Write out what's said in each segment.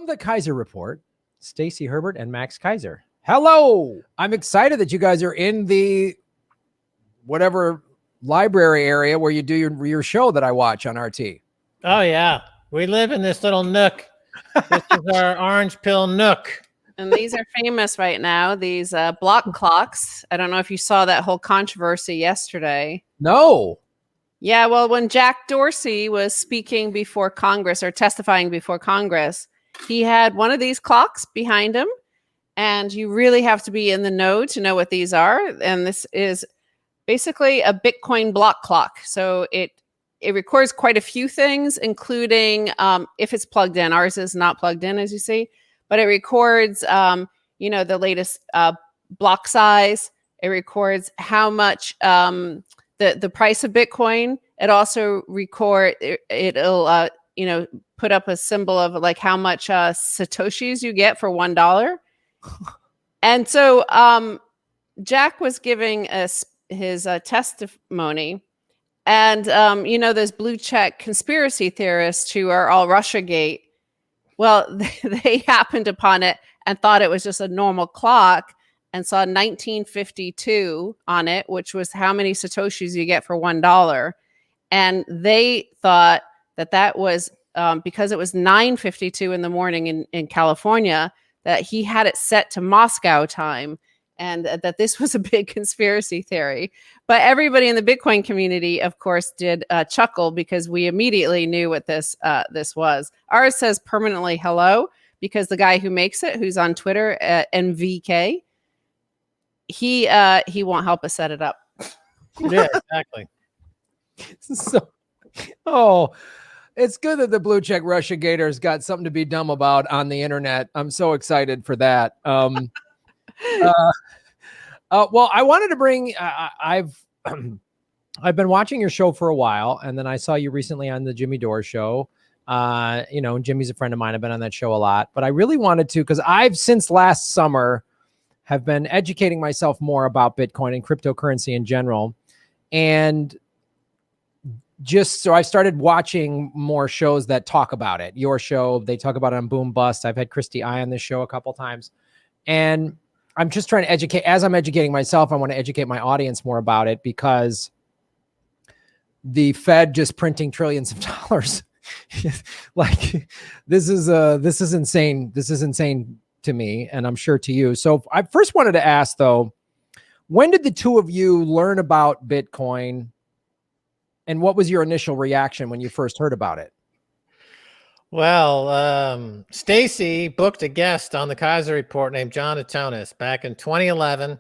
From the Keiser Report, Stacy Herbert and Max Keiser. Hello. I'm excited that you guys are in the whatever library area where you do your show that I watch on RT. Oh, yeah. We live in this little nook. This is our orange pill nook. And these are famous right now, these block clocks. I don't know if you saw that whole controversy yesterday. No. Yeah, well, when Jack Dorsey was speaking before Congress or testifying before Congress, he had one of these clocks behind him. And you really have to be in the know to know what these are. And this is basically a Bitcoin block clock. So it records quite a few things, including if it's plugged in. Ours is not plugged in, as you see. But it records, the latest block size. It records how much the price of Bitcoin. It also it'll put up a symbol of like how much Satoshis you get for $1. And so Jack was giving us his testimony. And, those blue check conspiracy theorists who are all Russiagate, well, they happened upon it and thought it was just a normal clock and saw 1952 on it, which was how many Satoshis you get for $1. And they thought that was because it was 9:52 in the morning in California, that he had it set to Moscow time and that this was a big conspiracy theory. But everybody in the Bitcoin community, of course, did chuckle because we immediately knew what this was. Ours says permanently hello because the guy who makes it, who's on Twitter at NVK, he won't help us set it up. Yeah, exactly. It's good that the blue check Russiagators got something to be dumb about on the internet. I'm so excited for that. Well, I wanted to bring. I've been watching your show for a while, and then I saw you recently on the Jimmy Dore show. Jimmy's a friend of mine. I've been on that show a lot, but I really wanted to because I've since last summer have been educating myself more about Bitcoin and cryptocurrency in general, and just so I started watching more shows that talk about it. Your show, they talk about it on Boom Bust. I've had Christy I on this show a couple times, and I'm just trying to educate. As I'm educating myself, I want to educate my audience more about it because the Fed just printing trillions of dollars, like this is insane. This is insane to me, and I'm sure to you. So I first wanted to ask though, when did the two of you learn about Bitcoin? And what was your initial reaction when you first heard about it? Well, Stacy booked a guest on the Keiser Report named John Atonis back in 2011,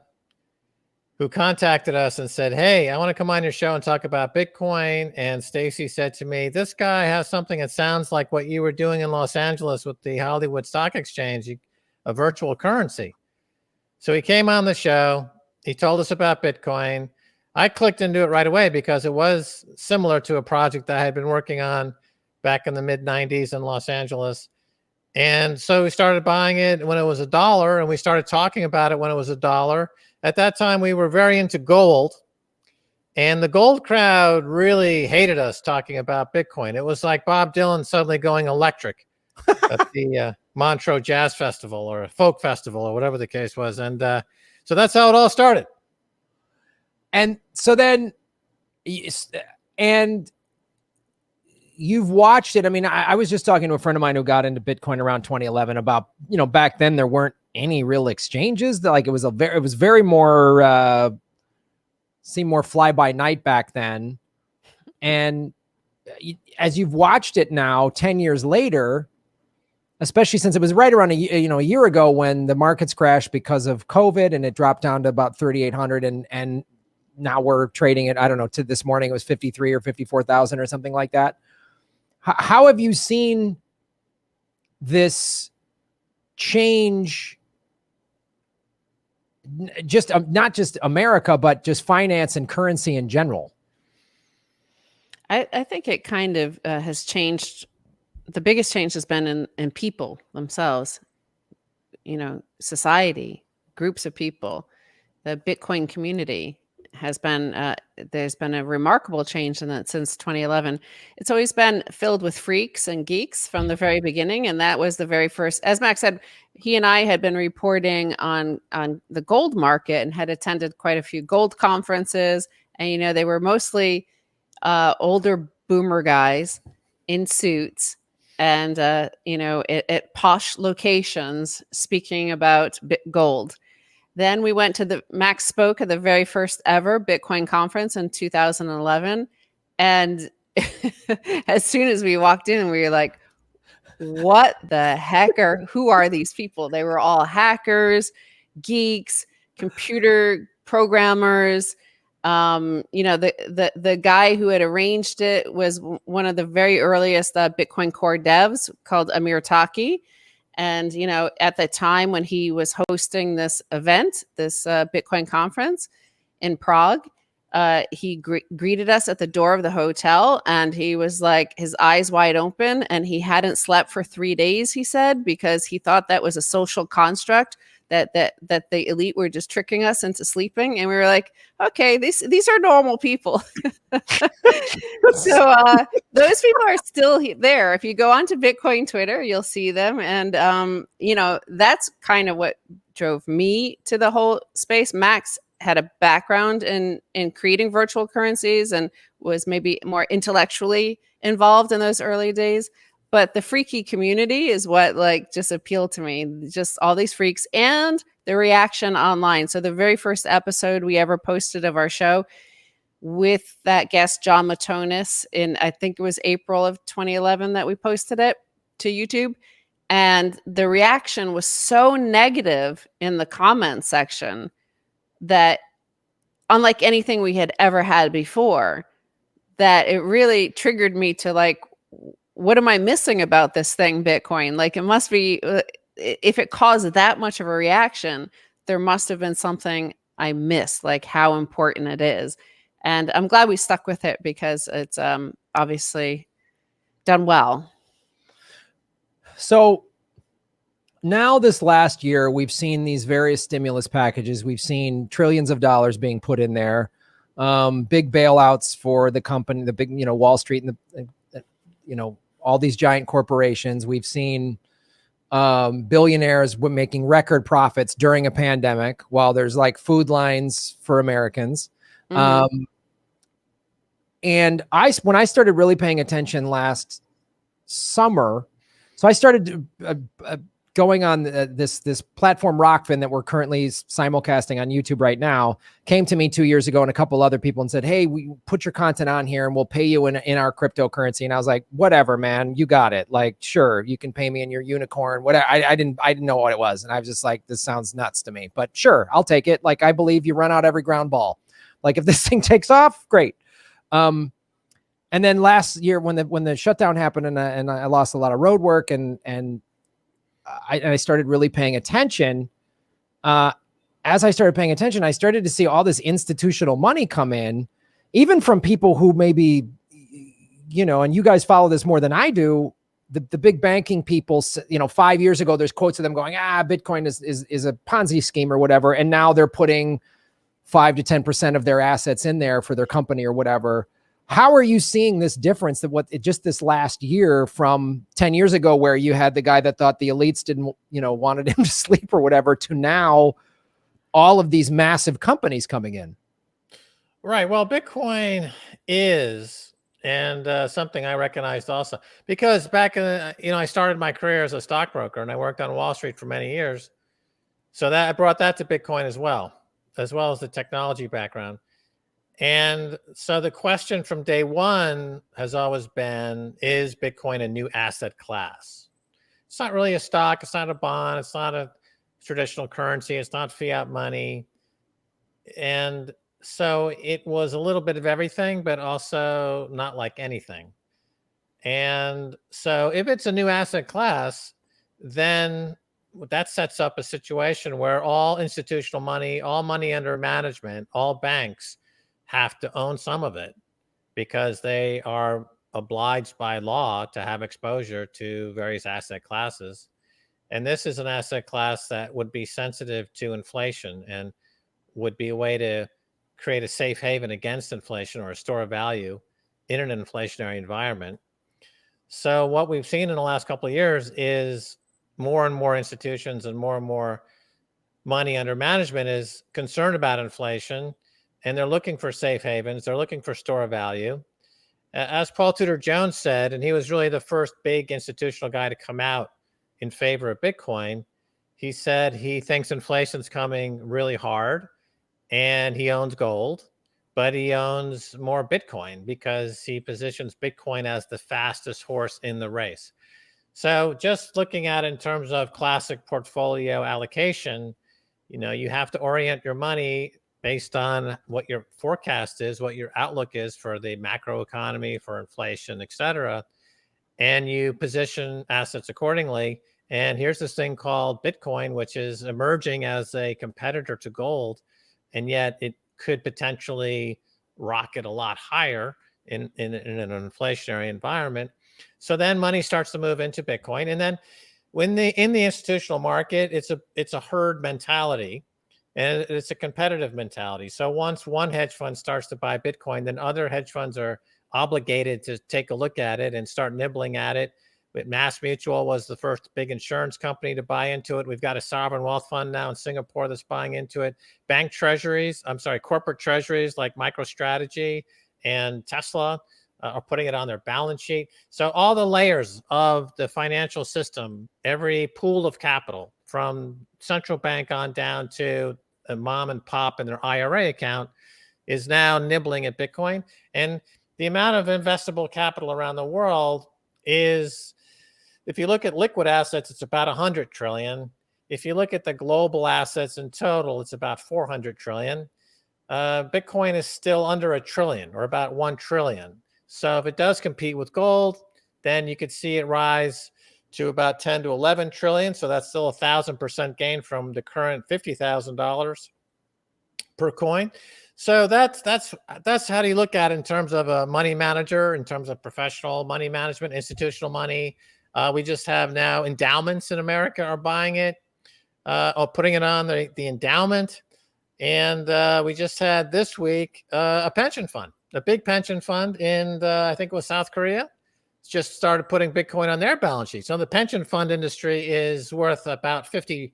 who contacted us and said, "Hey, I want to come on your show and talk about Bitcoin." And Stacy said to me, "This guy has something that sounds like what you were doing in Los Angeles with the Hollywood Stock Exchange, a virtual currency." So he came on the show. He told us about Bitcoin. I clicked into it right away because it was similar to a project that I had been working on back in the mid-90s in Los Angeles. And so we started buying it when it was $1, and we started talking about it when it was $1. At that time, we were very into gold, and the gold crowd really hated us talking about Bitcoin. It was like Bob Dylan suddenly going electric at the Montreux Jazz Festival or Folk Festival or whatever the case was. And so that's how it all started. And so then, and you've watched it. I mean, I was just talking to a friend of mine who got into Bitcoin around 2011 about, back then there weren't any real exchanges. Like it was very more, seemed more fly by night back then. And as you've watched it now, 10 years later, especially since it was right around a year ago when the markets crashed because of COVID and it dropped down to about 3,800 and now we're trading it, I don't know, to this morning it was 53 or 54,000 or something like that. How have you seen this change, just not just America, but just finance and currency in general? I think it kind of has changed. The biggest change has been in people themselves, society, groups of people, the Bitcoin community. has been there's been a remarkable change in that since 2011. It's always been filled with freaks and geeks from the very beginning, and that was the very first. As Max said, he and I had been reporting on the gold market and had attended quite a few gold conferences, and they were mostly older boomer guys in suits and at posh locations speaking about gold. Then we went to Max spoke at the very first ever Bitcoin conference in 2011. And as soon as we walked in, we were like, what the heck who are these people? They were all hackers, geeks, computer programmers. The guy who had arranged it was one of the very earliest Bitcoin core devs called Amir Taki. And, at the time when he was hosting this event, this Bitcoin conference in Prague, he greeted us at the door of the hotel, and he was like, his eyes wide open, and he hadn't slept for 3 days, he said, because he thought that was a social construct, that the elite were just tricking us into sleeping. And we were like, okay, these are normal people. So those people are still there. If you go onto Bitcoin Twitter, you'll see them. And, that's kind of what drove me to the whole space. Max had a background in creating virtual currencies and was maybe more intellectually involved in those early days. But the freaky community is what just appealed to me. Just all these freaks and the reaction online. So the very first episode we ever posted of our show with that guest, John Matonis, in I think it was April of 2011 that we posted it to YouTube. And the reaction was so negative in the comment section that, unlike anything we had ever had before, that it really triggered me to what am I missing about this thing, Bitcoin? It must be, if it caused that much of a reaction, there must have been something I missed, how important it is. And I'm glad we stuck with it because it's obviously done well. So now this last year, we've seen these various stimulus packages. We've seen trillions of dollars being put in there, big bailouts for the company, the big, Wall Street and the, all these giant corporations. We've seen billionaires making record profits during a pandemic while there's food lines for Americans. Mm-hmm. And when I started really paying attention last summer, so I started going on this platform Rockfin that we're currently simulcasting on YouTube right now, came to me 2 years ago and a couple other people and said, hey, we put your content on here and we'll pay you in our cryptocurrency. And I was like, whatever, man, you got it. Sure, you can pay me in your unicorn, whatever. I didn't know what it was. And I was just like, this sounds nuts to me, but sure, I'll take it. I believe you run out every ground ball. If this thing takes off, great. And then last year when the shutdown happened and I lost a lot of road work and I started really paying attention. As I started paying attention, I started to see all this institutional money come in, even from people who maybe, and you guys follow this more than I do, the big banking people, 5 years ago, there's quotes of them going, Bitcoin is a Ponzi scheme or whatever. And now they're putting 5 to 10% of their assets in there for their company or whatever. How are you seeing this difference that just this last year from 10 years ago, where you had the guy that thought the elites didn't, wanted him to sleep or whatever, to now all of these massive companies coming in? Right. Well, Bitcoin is, and something I recognized also, because back in, I started my career as a stockbroker and I worked on Wall Street for many years. So that I brought that to Bitcoin as well as the technology background. And so the question from day one has always been, is Bitcoin a new asset class? It's not really a stock. It's not a bond. It's not a traditional currency. It's not fiat money. And so it was a little bit of everything, but also not like anything. And so if it's a new asset class, then that sets up a situation where all institutional money, all money under management, all banks have to own some of it because they are obliged by law to have exposure to various asset classes. And this is an asset class that would be sensitive to inflation and would be a way to create a safe haven against inflation or a store of value in an inflationary environment. So what we've seen in the last couple of years is more and more institutions and more money under management is concerned about inflation, and they're looking for safe havens. They're looking for store of value. As Paul Tudor Jones said, and he was really the first big institutional guy to come out in favor of Bitcoin, he said he thinks inflation's coming really hard, and he owns gold, but he owns more Bitcoin because he positions Bitcoin as the fastest horse in the race. So just looking at it in terms of classic portfolio allocation, you have to orient your money based on what your forecast is, what your outlook is for the macroeconomy, for inflation, et cetera. And you position assets accordingly. And here's this thing called Bitcoin, which is emerging as a competitor to gold. And yet it could potentially rocket a lot higher in an inflationary environment. So then money starts to move into Bitcoin. And then in the institutional market, it's a herd mentality, and it's a competitive mentality. So once one hedge fund starts to buy Bitcoin, then other hedge funds are obligated to take a look at it and start nibbling at it. But Mass Mutual was the first big insurance company to buy into it. We've got a sovereign wealth fund now in Singapore that's buying into it. Corporate treasuries like MicroStrategy and Tesla are putting it on their balance sheet. So all the layers of the financial system, every pool of capital from central bank on down to a mom and pop in their IRA account is now nibbling at Bitcoin. And the amount of investable capital around the world is, if you look at liquid assets, it's about 100 trillion. If you look at the global assets in total, it's about 400 trillion. Bitcoin is still under $1 trillion, or about 1 trillion. So if it does compete with gold, then you could see it rise to about 10 to 11 trillion. So that's still 1,000% gain from the current $50,000 per coin. So that's how do you look at it in terms of a money manager, in terms of professional money management, institutional money. We just have now endowments in America are buying it, or putting it on the endowment. And we just had this week a pension fund, a big pension fund in I think it was South Korea. It's just started putting Bitcoin on their balance sheet. So the pension fund industry is worth about 50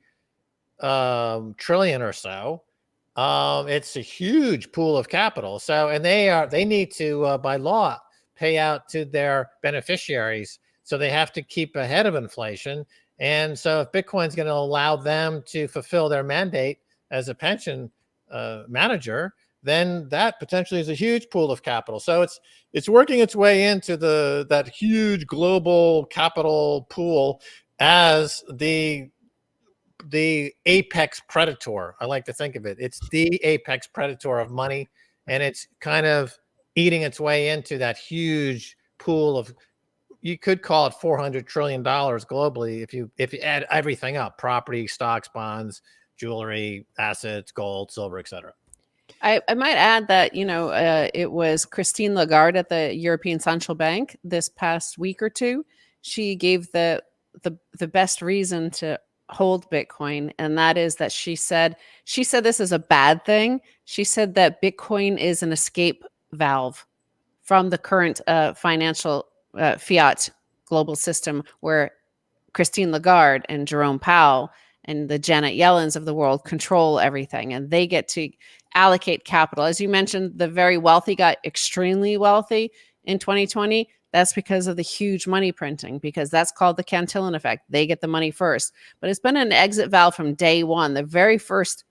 trillion or so. It's a huge pool of capital. So, and they need to, by law, pay out to their beneficiaries. So they have to keep ahead of inflation. And so if Bitcoin's going to allow them to fulfill their mandate as a pension manager, then that potentially is a huge pool of capital. So it's working its way into that huge global capital pool as the apex predator. I like to think of it. It's the apex predator of money, and it's kind of eating its way into that huge pool of, you could call it $400 trillion globally if you add everything up: property, stocks, bonds, jewelry, assets, gold, silver, etc. I might add that, it was Christine Lagarde at the European Central Bank this past week or two. She gave the best reason to hold Bitcoin, and that is that she said this is a bad thing. She said that Bitcoin is an escape valve from the current financial fiat global system, where Christine Lagarde and Jerome Powell and the Janet Yellens of the world control everything, and they get to allocate capital. As you mentioned, the very wealthy got extremely wealthy in 2020. That's because of the huge money printing, because that's called the Cantillon effect. They get the money first. But it's been an exit valve from day one. The very first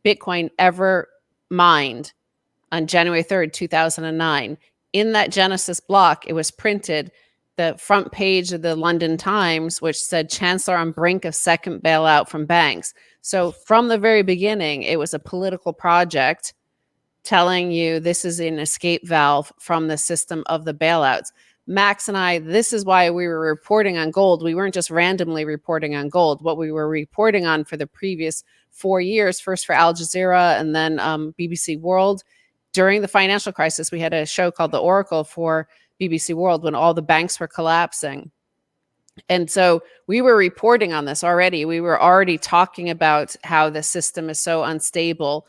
Bitcoin ever mined on January 3rd, 2009. In that Genesis block, it was printed the front page of the London Times, which said Chancellor on brink of second bailout from banks. So from the very beginning, it was a political project telling you this is an escape valve from the system of the bailouts. Max and I, this is why we were reporting on gold. We weren't just randomly reporting on gold. What we were reporting on for the previous 4 years, first for Al Jazeera and then BBC World. During the financial crisis, we had a show called The Oracle for BBC World when all the banks were collapsing. And so we were reporting on this already. We were already talking about how the system is so unstable.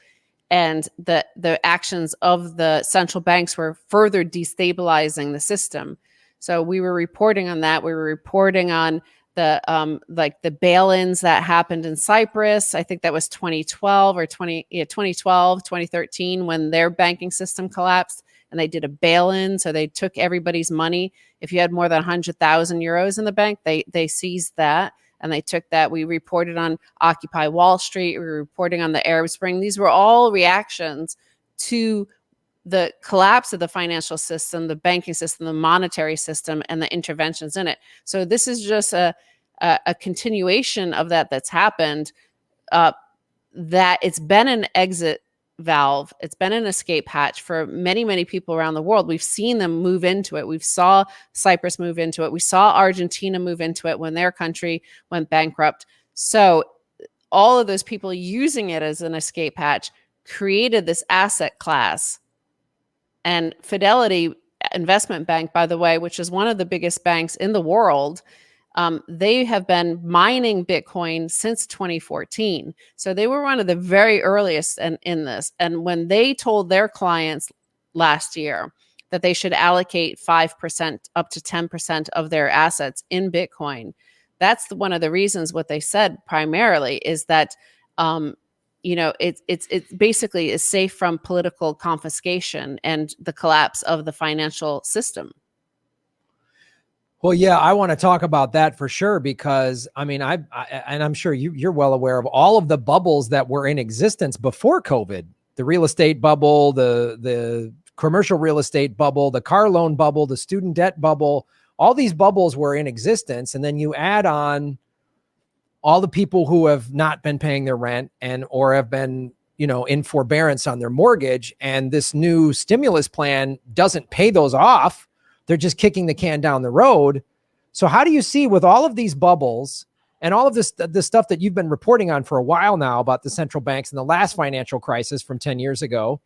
and the actions of the central banks were further destabilizing the system. So we were reporting on that. We were reporting on the like the bail-ins that happened in Cyprus. I think that was 2012 or 2013 when their banking system collapsed, and they did a bail-in. So they took everybody's money. If you had more than 100,000 euros in the bank, they seized that. And they took that. We reported on Occupy Wall Street. We were reporting on the Arab Spring. These were all reactions to the collapse of the financial system, the banking system, the monetary system, and the interventions in it. So this is just a continuation of that's happened, that it's been an exit valve. It's been an escape hatch for many, many people around the world. We've seen them move into it. We've saw Cyprus move into it. We saw Argentina move into it when their country went bankrupt. So all of those people using it as an escape hatch created this asset class. And Fidelity Investment Bank, by the way, which is one of the biggest banks in the world, they have been mining Bitcoin since 2014. So they were one of the very earliest in this. And when they told their clients last year that they should allocate 5% up to 10% of their assets in Bitcoin, that's one of the reasons. What they said primarily is that it's basically is safe from political confiscation and the collapse of the financial system. Well, yeah, I want to talk about that for sure, because I mean, and I'm sure you're well aware of all of the bubbles that were in existence before COVID: the real estate bubble, the commercial real estate bubble, the car loan bubble, the student debt bubble. All these bubbles were in existence, and then you add on all the people who have not been paying their rent or have been, in forbearance on their mortgage, and this new stimulus plan doesn't pay those off. They're just kicking the can down the road. So how do you see, with all of these bubbles and all of this stuff that you've been reporting on for a while now about the central banks and the last financial crisis from 10 years ago,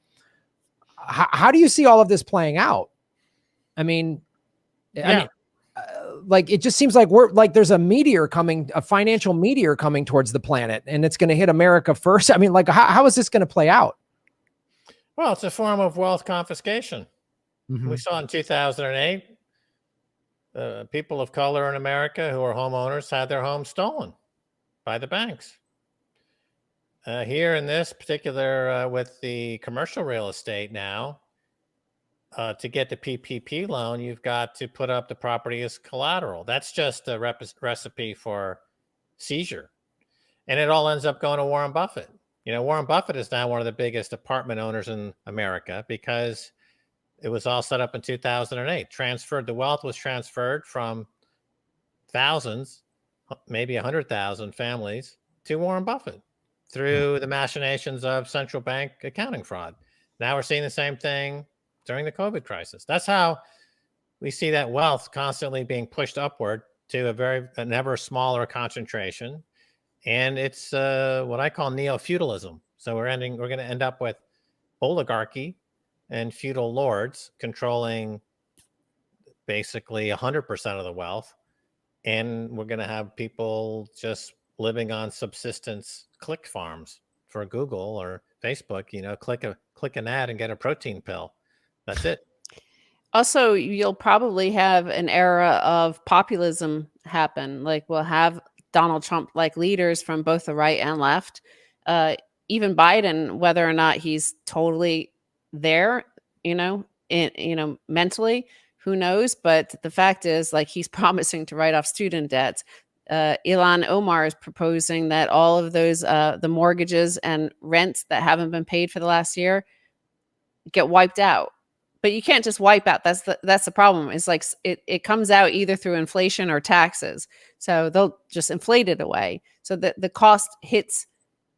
how do you see all of this playing out? I mean, like, it just seems like there's a financial meteor coming towards the planet, and it's going to hit America first. I mean, like, how is this going to play out? Well, it's a form of wealth confiscation. Mm-hmm. We saw in 2008, people of color in America who are homeowners had their homes stolen by the banks. Here in this particular, with the commercial real estate now, to get the PPP loan, you've got to put up the property as collateral. That's just a recipe for seizure. And it all ends up going to Warren Buffett. Warren Buffett is now one of the biggest apartment owners in America because it was all set up in 2008. The wealth was transferred from thousands, maybe 100,000 families to Warren Buffett through the machinations of central bank accounting fraud. Now we're seeing the same thing during the COVID crisis. That's how we see that wealth constantly being pushed upward to an ever smaller concentration. And it's what I call neo-feudalism. So we're going to end up with oligarchy and feudal lords controlling basically 100% of the wealth. And we're going to have people just living on subsistence click farms for Google or Facebook, click an ad and get a protein pill. That's it. Also, you'll probably have an era of populism happen. Like, we'll have Donald Trump like leaders from both the right and left. Even Biden, whether or not he's totally there, mentally, who knows? But the fact is, like, he's promising to write off student debts. Ilhan Omar is proposing that all of those, the mortgages and rents that haven't been paid for the last year get wiped out. But you can't just wipe out. That's the problem. It's like it comes out either through inflation or taxes. So they'll just inflate it away. So the cost hits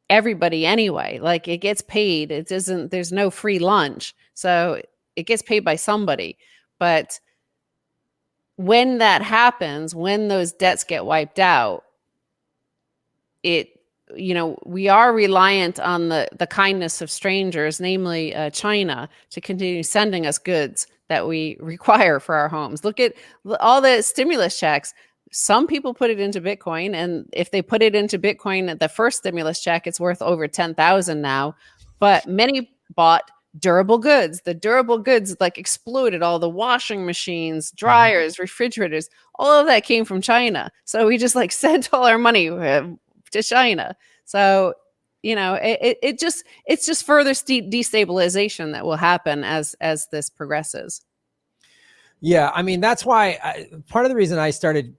everybody anyway. Like, it gets paid. There's no free lunch. So it gets paid by somebody. But when that happens, when those debts get wiped out, we are reliant on the kindness of strangers, namely China, to continue sending us goods that we require for our homes. Look at all the stimulus checks. Some people put it into Bitcoin, and if they put it into Bitcoin at the first stimulus check, it's worth over 10,000 now. but many bought durable goods. The durable goods like exploded. All the washing machines, dryers, refrigerators, all of that came from China. So we just like sent all our money to China. So it's just further destabilization that will happen as this progresses. Yeah, I mean that's why part of the reason I started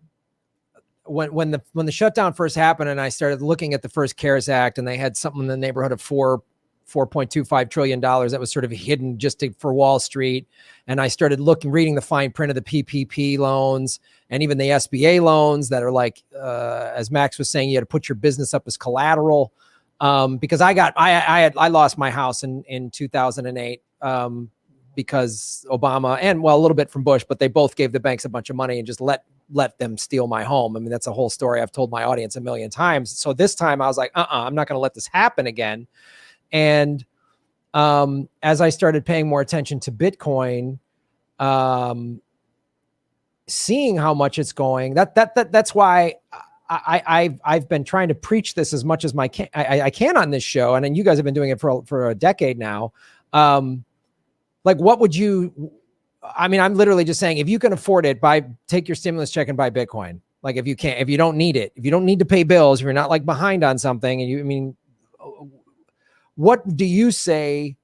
when the shutdown first happened, and I started looking at the first CARES Act, and they had something in the neighborhood of $4.25 trillion that was sort of hidden just for Wall Street. And I started reading the fine print of the PPP loans and even the SBA loans that are like, as Max was saying, you had to put your business up as collateral. Because I lost my house in 2008 because Obama and a little bit from Bush, but they both gave the banks a bunch of money and just let them steal my home. I mean, that's a whole story I've told my audience a million times. So this time I was like, I'm not going to let this happen again. And as I started paying more attention to Bitcoin, seeing how much it's going, that's why I've been trying to preach this as much as I can on this show. And then you guys have been doing it for a decade now. Like, what would you, I mean, I'm literally just saying, if you can afford it, take your stimulus check and buy Bitcoin. Like if you don't need it, if you don't need to pay bills, if you're not like behind on something and what do you say?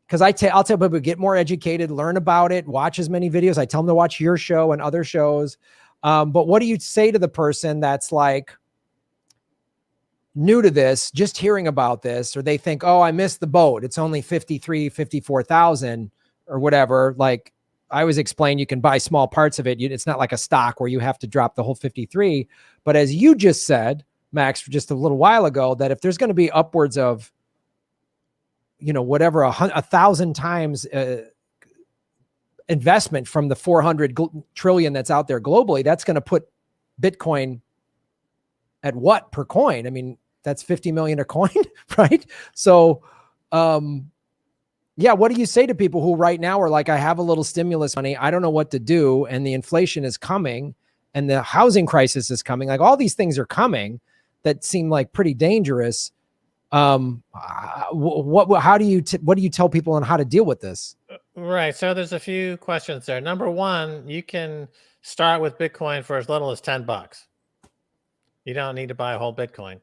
Because I'll tell people, get more educated, learn about it, watch as many videos. I tell them to watch your show and other shows. But what do you say to the person that's like new to this, just hearing about this, or they think, oh, I missed the boat. It's only 54,000 or whatever. Like I always explain, you can buy small parts of it. It's not like a stock where you have to drop the whole 53. But as you just said, Max, just a little while ago, that if there's going to be upwards of, whatever, 1,000 times investment from the 400 trillion that's out there globally, that's going to put Bitcoin at what per coin? I mean, that's 50 million a coin, right? So, what do you say to people who right now are like, I have a little stimulus money, I don't know what to do, and the inflation is coming, and the housing crisis is coming, like all these things are coming that seem like pretty dangerous. What do you tell people on how to deal with this? Right. So there's a few questions there. Number one, you can start with Bitcoin for as little as $10. You don't need to buy a whole Bitcoin.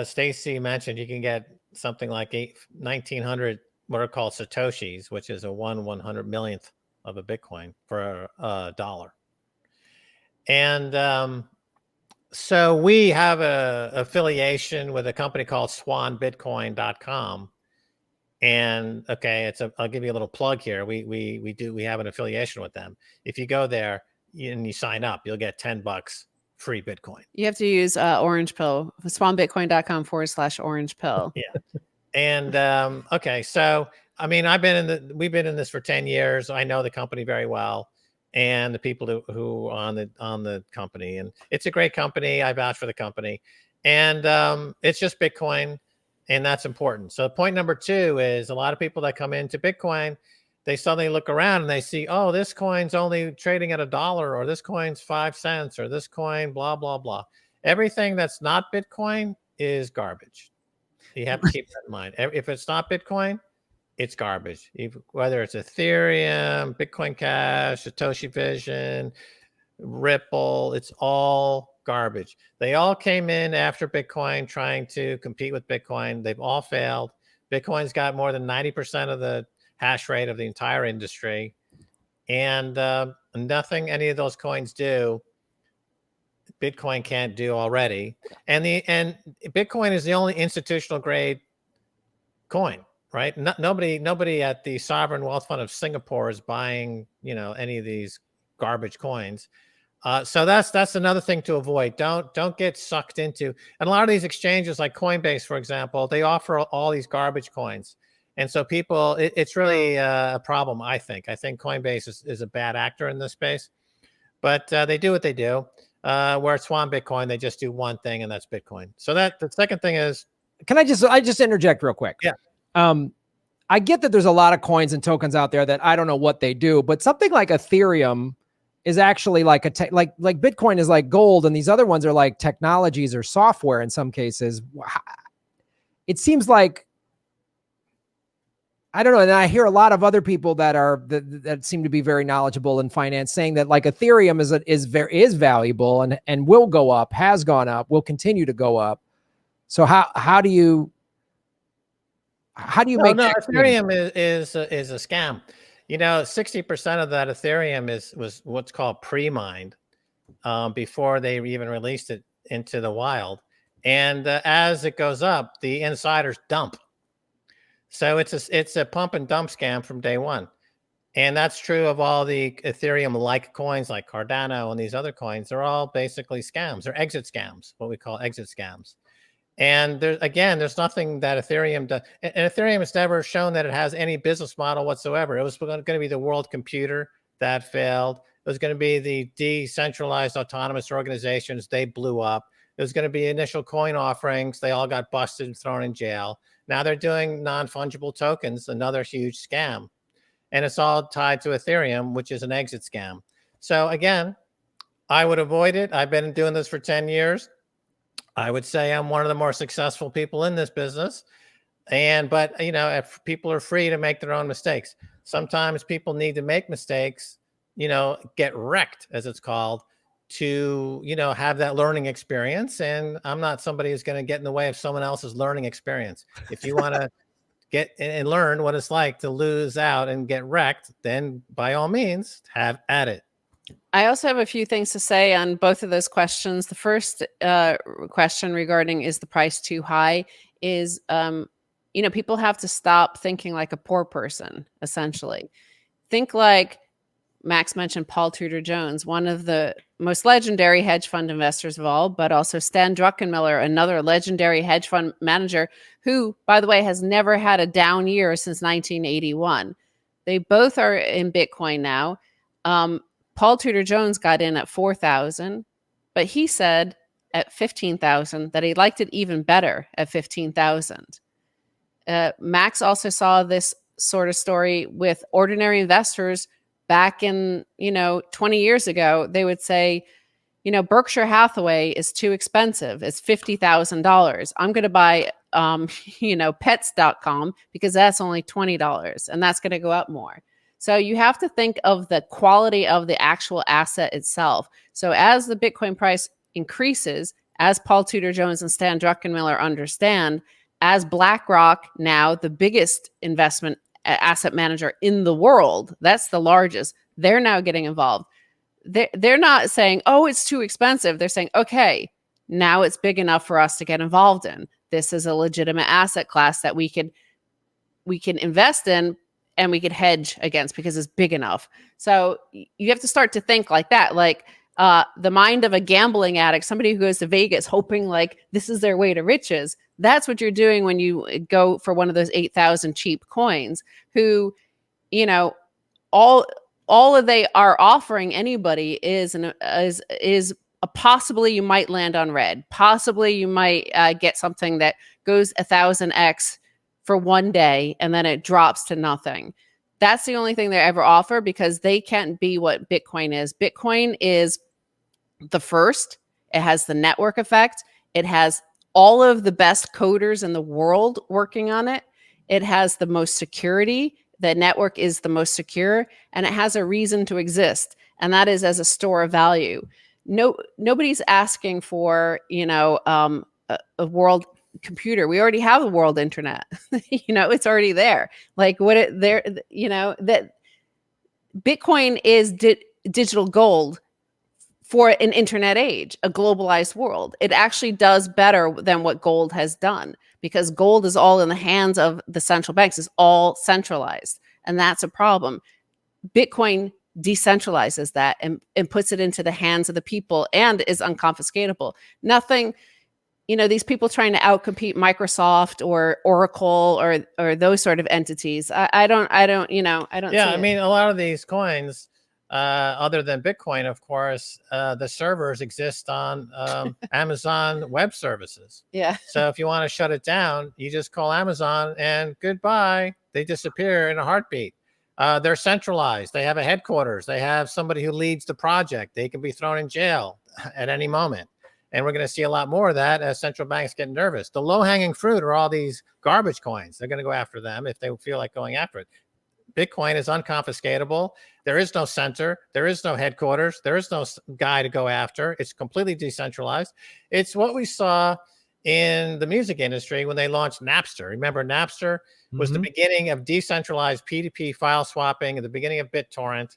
Stacy mentioned you can get something like 1,900 what are called Satoshis, which is a 1/100 millionth of a Bitcoin for a dollar. And so we have a affiliation with a company called swanbitcoin.com. And okay, I'll give you a little plug here. We have an affiliation with them. If you go there and you sign up, you'll get $10 free Bitcoin. You have to use Orange Pill, swanbitcoin.com/orange pill. Yeah. And okay, so I mean, we've been in this for 10 years. I know the company very well, and the people who are on the company, and it's a great company. I vouch for the company, and it's just Bitcoin, and that's important. So point number two is a lot of people that come into Bitcoin, they suddenly look around and they see, oh, this coin's only trading at $1, or this coin's 5 cents, or this coin, blah, blah, blah. Everything that's not Bitcoin is garbage. You have to keep that in mind. If it's not Bitcoin, it's garbage. Whether it's Ethereum, Bitcoin Cash, Satoshi Vision, Ripple, it's all garbage. They all came in after Bitcoin trying to compete with Bitcoin. They've all failed. Bitcoin's got more than 90% of the hash rate of the entire industry. And nothing any of those coins do, Bitcoin can't do already. And Bitcoin is the only institutional grade coin, right? Nobody at the Sovereign Wealth Fund of Singapore is buying, any of these garbage coins. So that's another thing to avoid. Don't get sucked into. And a lot of these exchanges, like Coinbase, for example, they offer all these garbage coins. And so people, it's really a problem, I think. I think Coinbase is a bad actor in this space. But they do what they do. Where Swan Bitcoin, they just do one thing, and that's Bitcoin. So the second thing is, can I just interject real quick? Yeah. I get that there's a lot of coins and tokens out there that I don't know what they do, but something like Ethereum is actually like like Bitcoin is like gold, and these other ones are like technologies or software in some cases. It seems like I don't know. And I hear a lot of other people that seem to be very knowledgeable in finance saying that like Ethereum is valuable and will go up, has gone up, will continue to go up. So how do you make no, that Ethereum is a scam. 60% of that Ethereum was what's called pre-mined before they even released it into the wild. And as it goes up, the insiders dump. So it's a pump and dump scam from day one. And that's true of all the Ethereum-like coins like Cardano and these other coins. They're all basically scams. They're exit scams, what we call exit scams. And there's nothing that Ethereum does. And Ethereum has never shown that it has any business model whatsoever. It was going to be the world computer that failed. It was going to be the decentralized autonomous organizations. They blew up. It was going to be initial coin offerings. They all got busted and thrown in jail. Now they're doing non-fungible tokens, another huge scam. And it's all tied to Ethereum, which is an exit scam. So again, I would avoid it. I've been doing this for 10 years. I would say I'm one of the more successful people in this business. But if people are free to make their own mistakes. Sometimes people need to make mistakes, get wrecked, as it's called, to, have that learning experience. And I'm not somebody who's going to get in the way of someone else's learning experience. If you want to get and learn what it's like to lose out and get wrecked, then by all means, have at it. I also have a few things to say on both of those questions. The first question regarding is the price too high is, people have to stop thinking like a poor person, essentially. Think like Max mentioned Paul Tudor Jones, one of the most legendary hedge fund investors of all, but also Stan Druckenmiller, another legendary hedge fund manager who, by the way, has never had a down year since 1981. They both are in Bitcoin now. Paul Tudor Jones got in at 4,000, but he said at 15,000 that he liked it even better at 15,000. Max also saw this sort of story with ordinary investors back in, 20 years ago. They would say, Berkshire Hathaway is too expensive. It's $50,000. I'm going to buy, pets.com because that's only $20 and that's going to go up more. So you have to think of the quality of the actual asset itself. So as the Bitcoin price increases, as Paul Tudor Jones and Stan Druckenmiller understand, as BlackRock, now the biggest investment asset manager in the world, that's the largest, they're now getting involved. They're not saying, oh, it's too expensive. They're saying, okay, now it's big enough for us to get involved in. This is a legitimate asset class that we can invest in and we could hedge against because it's big enough. So you have to start to think like that, like the mind of a gambling addict, somebody who goes to Vegas hoping like this is their way to riches. That's what you're doing when you go for one of those 8,000 cheap coins who, all they are offering anybody is a possibly you might land on red. Possibly you might get something that goes 1,000x for one day and then it drops to nothing. That's the only thing they ever offer because they can't be what Bitcoin is. Bitcoin is the first. It has the network effect. It has all of the best coders in the world working on it. It has the most security. The network is the most secure, and it has a reason to exist, and that is as a store of value. Nobody's asking for, a world computer. We already have the world internet. It's already there. Like that Bitcoin is digital gold for an internet age, a globalized world. It actually does better than what gold has done because gold is all in the hands of the central banks. It's all centralized, and that's a problem. Bitcoin decentralizes that and puts it into the hands of the people and is unconfiscatable. Nothing, these people trying to outcompete Microsoft or Oracle or those sort of entities. I don't. Yeah, I mean, a lot of these coins, other than Bitcoin, of course, the servers exist on Amazon Web Services. Yeah. So if you want to shut it down, you just call Amazon and goodbye. They disappear in a heartbeat. They're centralized. They have a headquarters. They have somebody who leads the project. They can be thrown in jail at any moment. And we're going to see a lot more of that as central banks get nervous. The low-hanging fruit are all these garbage coins. They're going to go after them if they feel like going after it. Bitcoin is unconfiscatable. There is no center. There is no headquarters. There is no guy to go after. It's completely decentralized. It's what we saw in the music industry when they launched Napster. Remember, Napster was the beginning of decentralized P2P file swapping at the beginning of BitTorrent.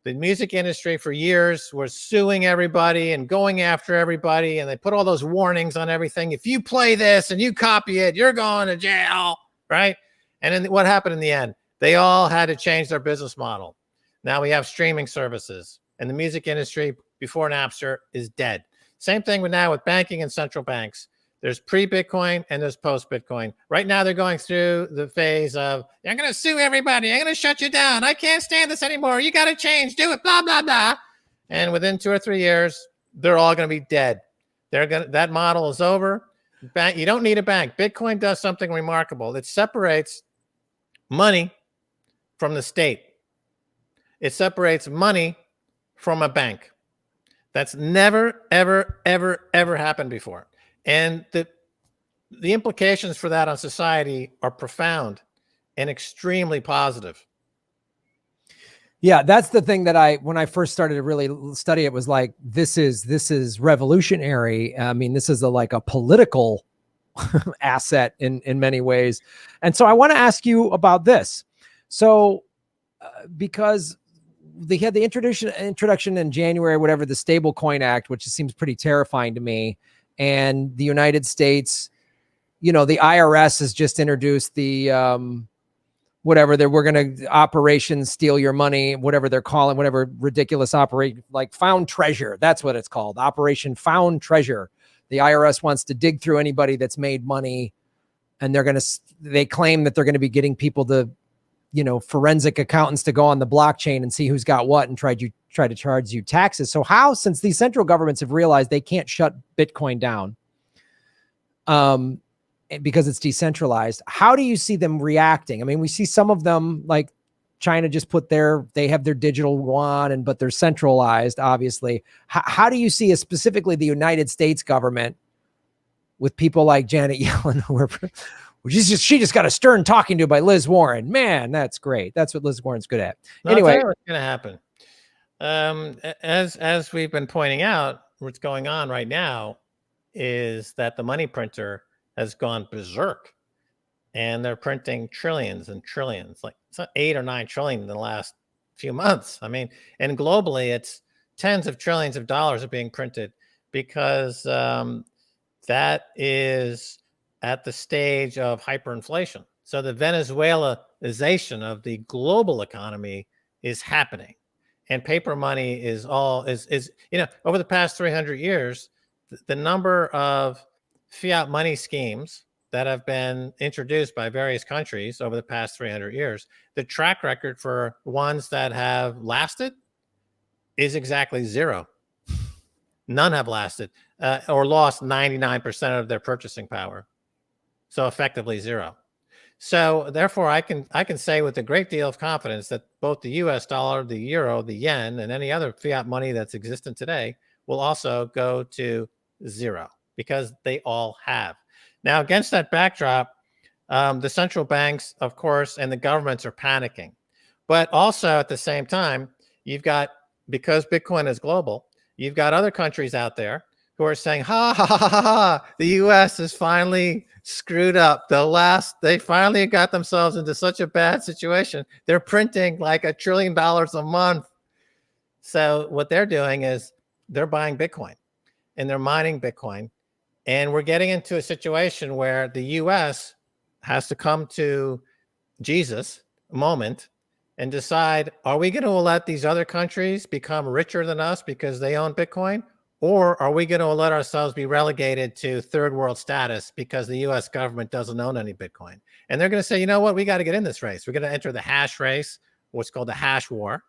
The music industry for years was suing everybody and going after everybody. And they put all those warnings on everything. If you play this and you copy it, you're going to jail, right? And then what happened in the end? They all had to change their business model. Now we have streaming services, and the music industry before Napster is dead. Same thing with now with banking and central banks. There's pre-Bitcoin and there's post-Bitcoin. Right now they're going through the phase of, I'm going to sue everybody. I'm going to shut you down. I can't stand this anymore. You got to change. Do it. Blah, blah, blah. And within 2 or 3 years, they're all going to be dead. That model is over. You don't need a bank. Bitcoin does something remarkable. It separates money from the state. It separates money from a bank. That's never, ever, ever, ever happened before. And the implications for that on society are profound and extremely positive. Yeah, that's the thing that when I first started to really study it was like, this is revolutionary. I mean, this is like a political asset in many ways. And so I want to ask you about this. So because they had the introduction in January, whatever, the Stablecoin Act, which seems pretty terrifying to me. And the United States, the IRS has just introduced the we're going to Operation Steal Your Money, whatever they're calling, whatever ridiculous operation, like Found Treasure. That's what it's called. Operation Found Treasure. The IRS wants to dig through anybody that's made money, and they claim that they're going to be getting people to, forensic accountants to go on the blockchain and see who's got what and try to charge you taxes. So how, since these central governments have realized they can't shut Bitcoin down, because it's decentralized, how do you see them reacting? I mean, we see some of them, like China just they have their digital yuan, but they're centralized, obviously. How do you see specifically the United States government with people like Janet Yellen, she just got a stern talking to by Liz Warren? Man, that's great. That's what Liz Warren's good at. Anyway, what's going to happen. As we've been pointing out, what's going on right now is that the money printer has gone berserk, and they're printing trillions and trillions, like it's not 8 or 9 trillion in the last few months. I mean, and globally, it's tens of trillions of dollars are being printed because that is at the stage of hyperinflation. So the Venezuelaization of the global economy is happening, and paper money is over the past 300 years, the number of fiat money schemes that have been introduced by various countries over the past 300 years, the track record for ones that have lasted is exactly 0. None have lasted or lost 99% of their purchasing power. So effectively 0. So therefore, I can say with a great deal of confidence that both the US dollar, the euro, the yen, and any other fiat money that's existent today will also go to 0, because they all have. Now, against that backdrop, the central banks, of course, and the governments are panicking. But also at the same time, because Bitcoin is global, you've got other countries out there who are saying, ha, ha, ha, ha, ha, the US is finally screwed up. They finally got themselves into such a bad situation. They're printing like $1 trillion a month. So what they're doing is they're buying Bitcoin and they're mining Bitcoin. And we're getting into a situation where the US has to come to Jesus moment and decide, are we going to let these other countries become richer than us because they own Bitcoin? Or are we going to let ourselves be relegated to third world status because the US government doesn't own any Bitcoin? And they're going to say, you know what, we got to get in this race. We're going to enter the hash race, what's called the hash war.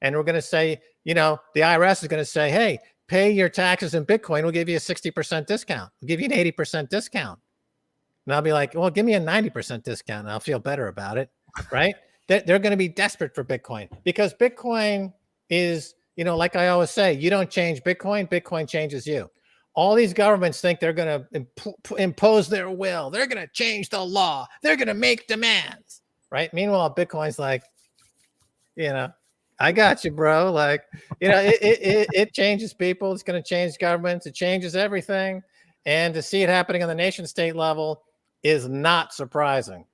And we're going to say, the IRS is going to say, hey, pay your taxes in Bitcoin. We'll give you a 60% discount. We'll give you an 80% discount. And I'll be like, well, give me a 90% discount and I'll feel better about it, right? They're going to be desperate for Bitcoin because Bitcoin is, like I always say, you don't change Bitcoin, Bitcoin changes you. all these governments think they're going to impose their will. They're going to change the law. They're going to make demands, right? Meanwhile, Bitcoin's like, I got you, bro. Like, it changes people. It's going to change governments. It changes everything. And to see it happening on the nation state level is not surprising.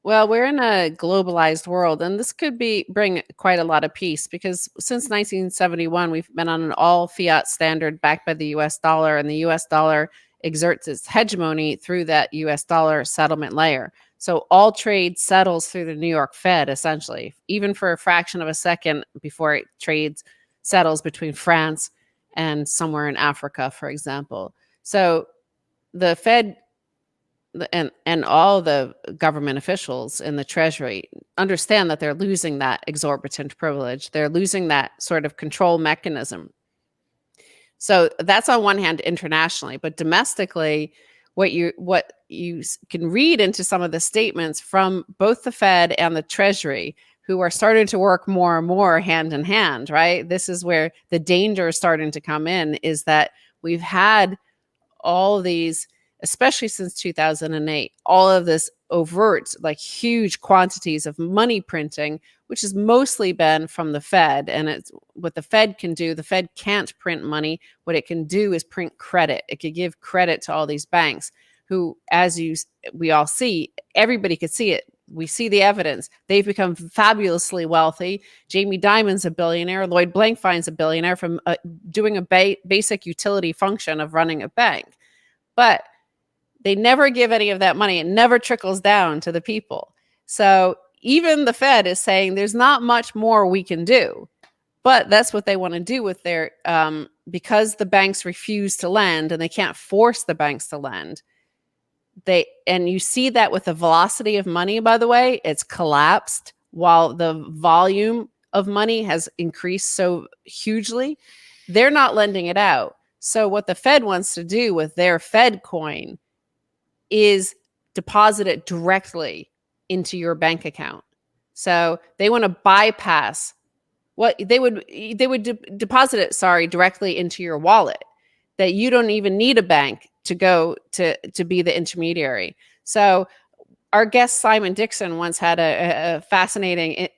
Well, we're in a globalized world, and this could bring quite a lot of peace, because since 1971, we've been on an all fiat standard backed by the US dollar, and the US dollar exerts its hegemony through that US dollar settlement layer. So all trade settles through the New York Fed, essentially, even for a fraction of a second before it settles between France and somewhere in Africa, for example. So the Fed and all the government officials in the Treasury understand that they're losing that exorbitant privilege. They're losing that sort of control mechanism. So that's on one hand internationally, but domestically, what you can read into some of the statements from both the Fed and the Treasury, who are starting to work more and more hand in hand, right? This is where the danger is starting to come in, is that we've had all these, especially since 2008, all of this overt, like huge quantities of money printing, which has mostly been from the Fed. And it's what the Fed can do. The Fed can't print money. What it can do is print credit. It could give credit to all these banks who, we all see, everybody could see it. We see the evidence. They've become fabulously wealthy. Jamie Dimon's a billionaire. Lloyd Blankfein's a billionaire from doing a basic utility function of running a bank. But they never give any of that money. It never trickles down to the people. So even the Fed is saying there's not much more we can do. But that's what they want to do with their, because the banks refuse to lend and they can't force the banks to lend. And you see that with the velocity of money, by the way, it's collapsed while the volume of money has increased so hugely. They're not lending it out. So what the Fed wants to do with their Fed coin is deposit it directly into your bank account. So they want to bypass what they would deposit it, directly into your wallet, that you don't even need a bank to go to be the intermediary. So our guest Simon Dixon once had a fascinating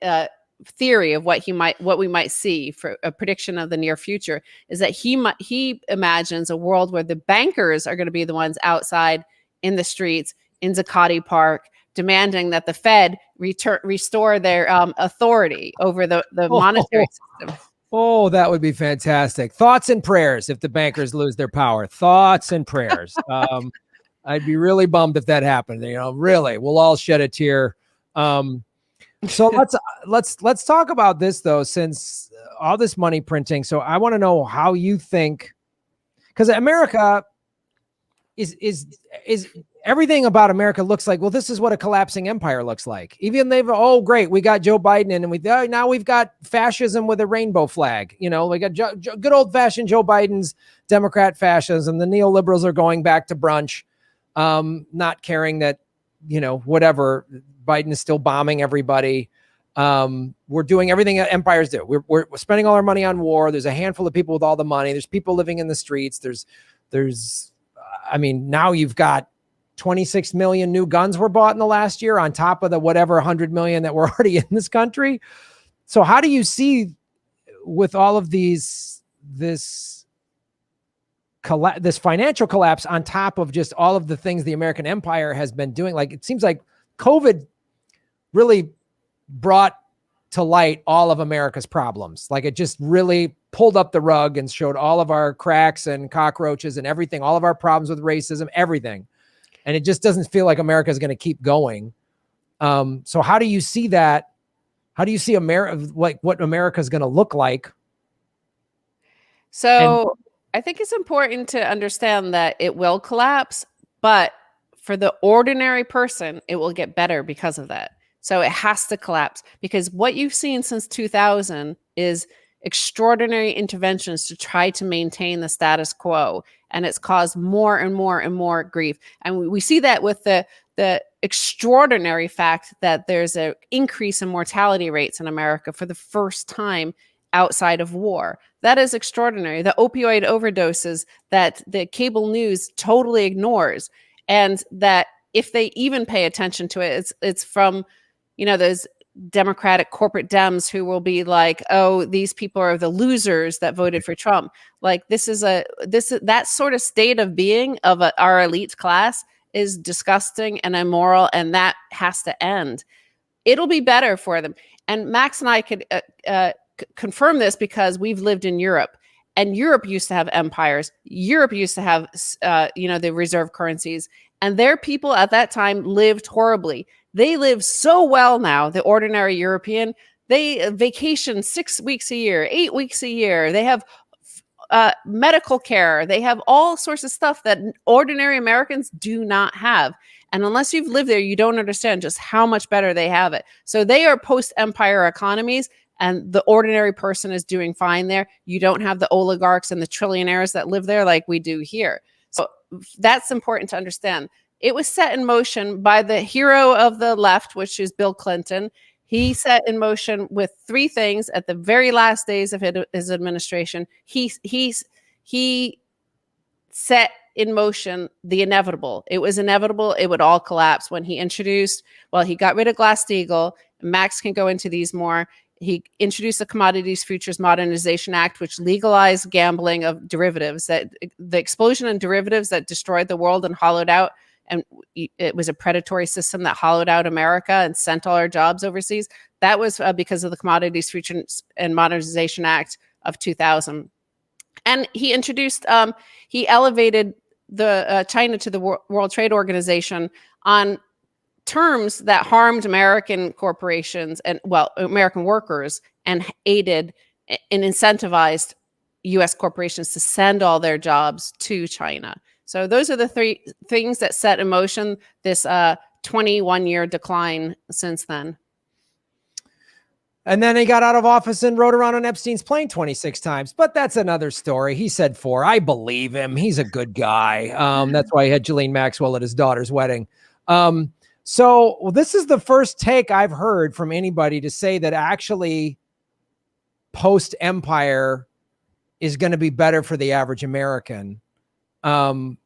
theory of what we might see for a prediction of the near future, is that he imagines a world where the bankers are going to be the ones outside in the streets in Zuccotti Park, demanding that the Fed restore their authority over the monetary system. Oh, that would be fantastic. Thoughts and prayers if the bankers lose their power. Thoughts and prayers. I'd be really bummed if that happened. Really, we'll all shed a tear. So let's talk about this though, since all this money printing. So I want to know how you think, because America is everything about America looks like, well, this is what a collapsing empire looks like. Even great, we got Joe Biden and now we've got fascism with a rainbow flag. We got good old fashioned Joe Biden's Democrat fascism. The neoliberals are going back to brunch, not caring that, whatever, Biden is still bombing everybody. We're doing everything that empires do. We're spending all our money on war. There's a handful of people with all the money. There's people living in the streets. Now you've got 26 million new guns were bought in the last year on top of the whatever 100 million that were already in this country. So how do you see with all of this financial collapse on top of just all of the things the American empire has been doing? Like, it seems like COVID really brought to light all of America's problems. Like, it just really pulled up the rug and showed all of our cracks and cockroaches and everything, all of our problems with racism, everything. And it just doesn't feel like America is going to keep going. So how do you see that? How do you see what America is going to look like? So I think it's important to understand that it will collapse, but for the ordinary person, it will get better because of that. So it has to collapse, because what you've seen since 2000 is extraordinary interventions to try to maintain the status quo. And it's caused more and more and more grief. And we see that with the extraordinary fact that there's an increase in mortality rates in America for the first time outside of war. That is extraordinary. The opioid overdoses that the cable news totally ignores, and that if they even pay attention to it, it's from, those Democratic corporate Dems who will be like, oh, these people are the losers that voted for Trump. Like that sort of state of being of our elite class is disgusting and immoral, and that has to end. It'll be better for them. And Max and I could confirm this because we've lived in Europe, and Europe used to have empires. Europe used to have, the reserve currencies, and their people at that time lived horribly. They live so well now, the ordinary European. They vacation 6 weeks a year, 8 weeks a year. They have medical care. They have all sorts of stuff that ordinary Americans do not have. And unless you've lived there, you don't understand just how much better they have it. So they are post-empire economies, and the ordinary person is doing fine there. You don't have the oligarchs and the trillionaires that live there like we do here. So that's important to understand. It was set in motion by the hero of the left, which is Bill Clinton. He set in motion with three things at the very last days of his administration. He set in motion the inevitable. It was inevitable. It would all collapse when he introduced, he got rid of Glass-Steagall. Max can go into these more. He introduced the Commodities Futures Modernization Act, which legalized gambling of derivatives, that the explosion in derivatives that destroyed the world and hollowed out. And it was a predatory system that hollowed out America and sent all our jobs overseas. That was because of the Commodities Futures and Modernization Act of 2000. And he introduced, he elevated the China to the World Trade Organization on terms that harmed American corporations and, American workers, and aided and incentivized U.S. corporations to send all their jobs to China. So those are the three things that set in motion this 21-year decline since then. And then he got out of office and rode around on Epstein's plane 26 times. But that's another story. He said 4. I believe him. He's a good guy. That's why he had Ghislaine Maxwell at his daughter's wedding. So this is the first take I've heard from anybody to say that actually post-empire is going to be better for the average American. Can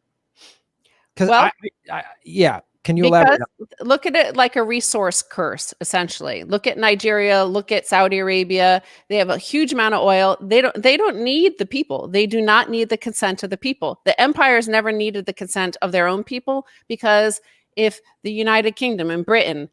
you elaborate? Look at it like a resource curse, essentially. Look at Nigeria, look at Saudi Arabia. They have a huge amount of oil. They don't need the people. They do not need the consent of the people. The empires never needed the consent of their own people, because if the United Kingdom and Britain,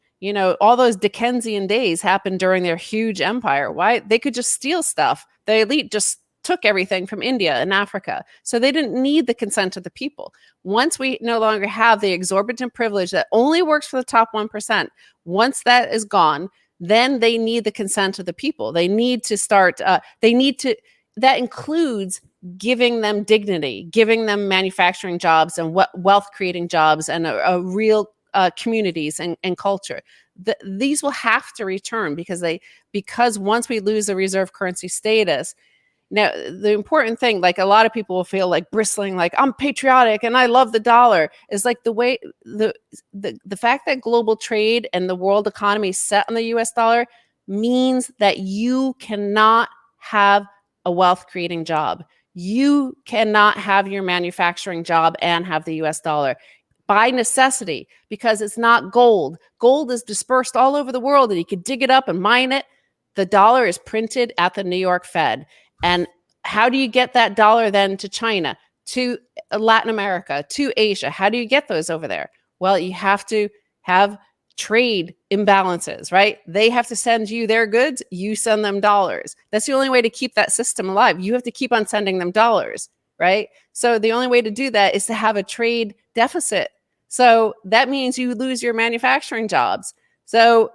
all those Dickensian days happened during their huge empire. Why? They could just steal stuff. The elite just took everything from India and Africa. So they didn't need the consent of the people. Once we no longer have the exorbitant privilege that only works for the top 1%, once that is gone, then they need the consent of the people. They need to start, that includes giving them dignity, giving them manufacturing jobs and wealth creating jobs and a real communities and culture. These will have to return because once we lose the reserve currency status. Now, the important thing, like a lot of people will feel like bristling, like I'm patriotic and I love the dollar, is like the way the fact that global trade and the world economy is set on the US dollar means that you cannot have a wealth creating job. You cannot have your manufacturing job and have the US dollar by necessity, because it's not gold. Gold is dispersed all over the world and you can dig it up and mine it. The dollar is printed at the New York Fed. And how do you get that dollar then to China, to Latin America, to Asia? How do you get those over there? Well, you have to have trade imbalances, right? They have to send you their goods, you send them dollars. That's the only way to keep that system alive. You have to keep on sending them dollars, right? So the only way to do that is to have a trade deficit. So that means you lose your manufacturing jobs. So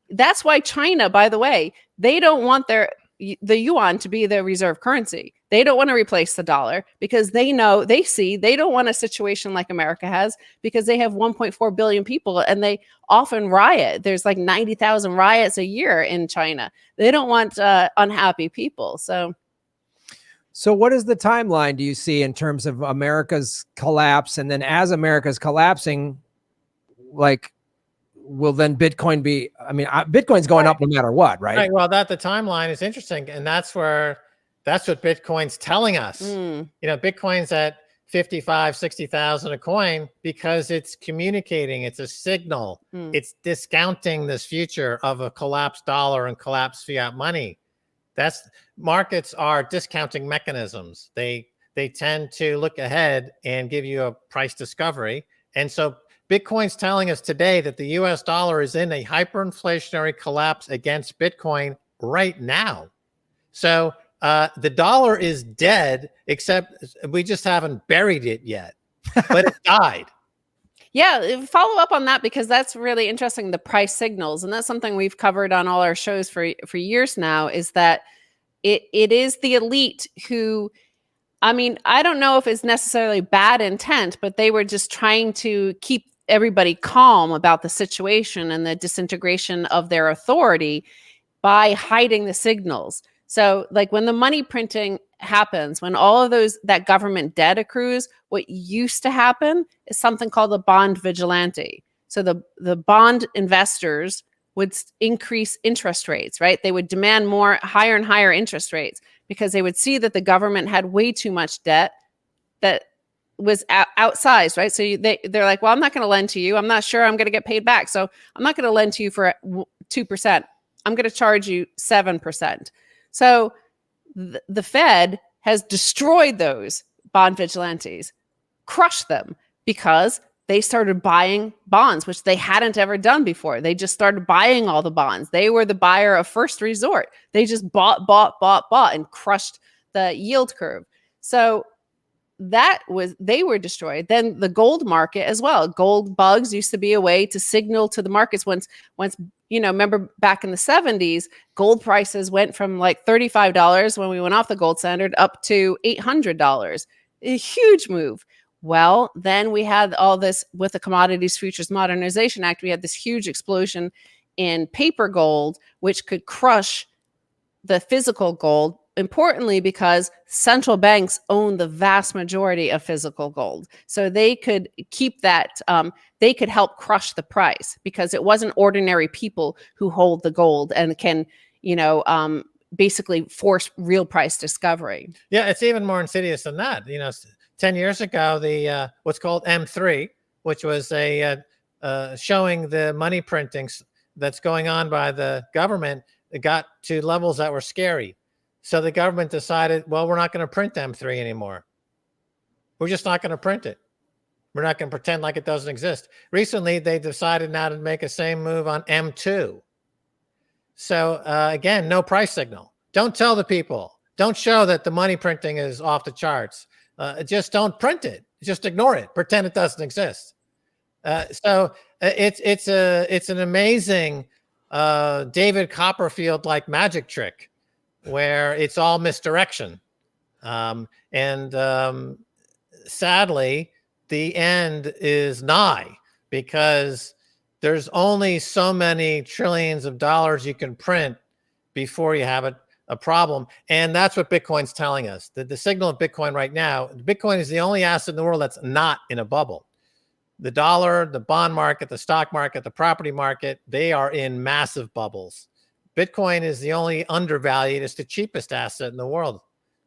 that's why China, by the way, they don't want the yuan to be the reserve currency. They don't want to replace the dollar because they don't want a situation like America has, because they have 1.4 billion people and they often riot. There's like 90,000 riots a year in China. They don't want unhappy people. So what is the timeline do you see in terms of America's collapse? And then as America's collapsing, like will then Bitcoin be? I mean, Bitcoin's going up no matter what, right? Right. Well, the timeline is interesting, and that's what Bitcoin's telling us. Bitcoin's at 55, 60,000 a coin because it's communicating. It's a signal. It's discounting this future of a collapsed dollar and collapsed fiat money. Markets are discounting mechanisms. They tend to look ahead and give you a price discovery. And so Bitcoin's telling us today that the US dollar is in a hyperinflationary collapse against Bitcoin right now. So the dollar is dead, except we just haven't buried it yet, but it died. Yeah, follow up on that, because that's really interesting, the price signals. And that's something we've covered on all our shows for years now, is that it is the elite who, I mean, I don't know if it's necessarily bad intent, but they were just trying to keep everybody calm about the situation and the disintegration of their authority by hiding the signals. So like when the money printing happens, when all of that government debt accrues, what used to happen is something called the bond vigilante. So the bond investors would increase interest rates, right? They would demand higher and higher interest rates because they would see that the government had way too much debt that was outsized, right? So they're like, well, I'm not going to lend to you. I'm not sure I'm going to get paid back. So I'm not going to lend to you for 2%. I'm going to charge you 7%. So the Fed has destroyed those bond vigilantes, crushed them, because they started buying bonds, which they hadn't ever done before. They just started buying all the bonds. They were the buyer of first resort. They just bought, and crushed the yield curve. So they were destroyed. Then the gold market as well. Gold bugs used to be a way to signal to the markets once, remember back in the 70s, gold prices went from like $35 when we went off the gold standard up to $800. A huge move. Well, then we had all this with the Commodities Futures Modernization Act. We had this huge explosion in paper gold, which could crush the physical gold, importantly, because central banks own the vast majority of physical gold. So they could keep that, they could help crush the price, because it wasn't ordinary people who hold the gold and can, basically force real price discovery. Yeah, it's even more insidious than that. 10 years ago, the what's called M3, which was showing the money printings that's going on by the government, it got to levels that were scary. So the government decided, well, we're not going to print M3 anymore. We're just not going to print it. We're not going to pretend like it doesn't exist. Recently, they decided now to make a same move on M2. So again, no price signal. Don't tell the people. Don't show that the money printing is off the charts. Just don't print it. Just ignore it. Pretend it doesn't exist. So it's an amazing David Copperfield like magic trick, where it's all misdirection, and sadly, the end is nigh, because there's only so many trillions of dollars you can print before you have a problem. And that's what Bitcoin's telling us. The signal of Bitcoin right now, Bitcoin is the only asset in the world that's not in a bubble. The dollar, the bond market, the stock market, the property market, they are in massive bubbles. Bitcoin is the only undervalued, it's the cheapest asset in the world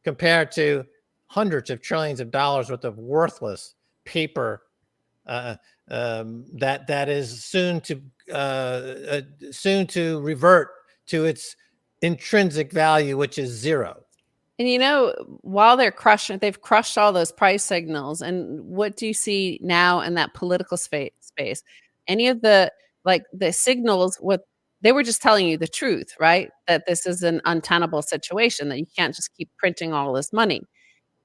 compared to hundreds of trillions of dollars worth of worthless paper that is soon to revert to its intrinsic value, which is zero. And while they've crushed all those price signals. And what do you see now in that political space? Any of the signals, they were just telling you the truth, right? That this is an untenable situation, that you can't just keep printing all this money.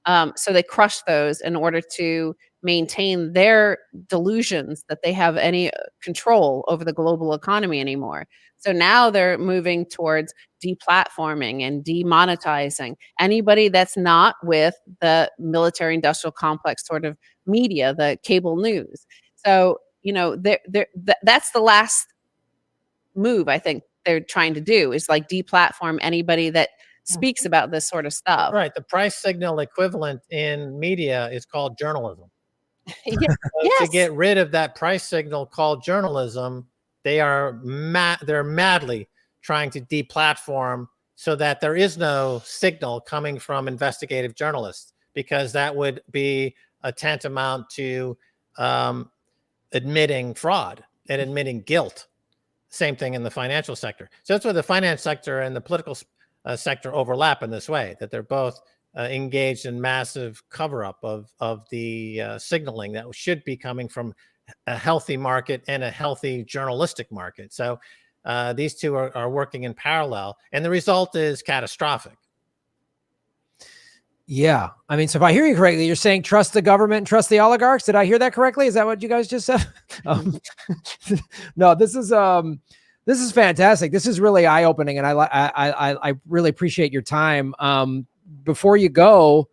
So they crushed those in order to maintain their delusions that they have any control over the global economy anymore. So now they're moving towards deplatforming and demonetizing anybody that's not with the military industrial complex sort of media, the cable news. So, that's the last move I think they're trying to do, is like deplatform anybody that speaks about this sort of stuff. Right. The price signal equivalent in media is called journalism. Yes. To get rid of that price signal called journalism, they're madly trying to deplatform so that there is no signal coming from investigative journalists, because that would be a tantamount to admitting fraud and admitting guilt. Same thing in the financial sector. So that's where the finance sector and the political sector overlap in this way, that they're both engaged in massive cover-up of the signaling that should be coming from a healthy market and a healthy journalistic market. So these two are working in parallel, and the result is catastrophic. Yeah. I mean, so if I hear you correctly, you're saying trust the government and trust the oligarchs. Did I hear that correctly? Is that what you guys just said? No, this is fantastic. This is really eye-opening, and I really appreciate your time. Before you go,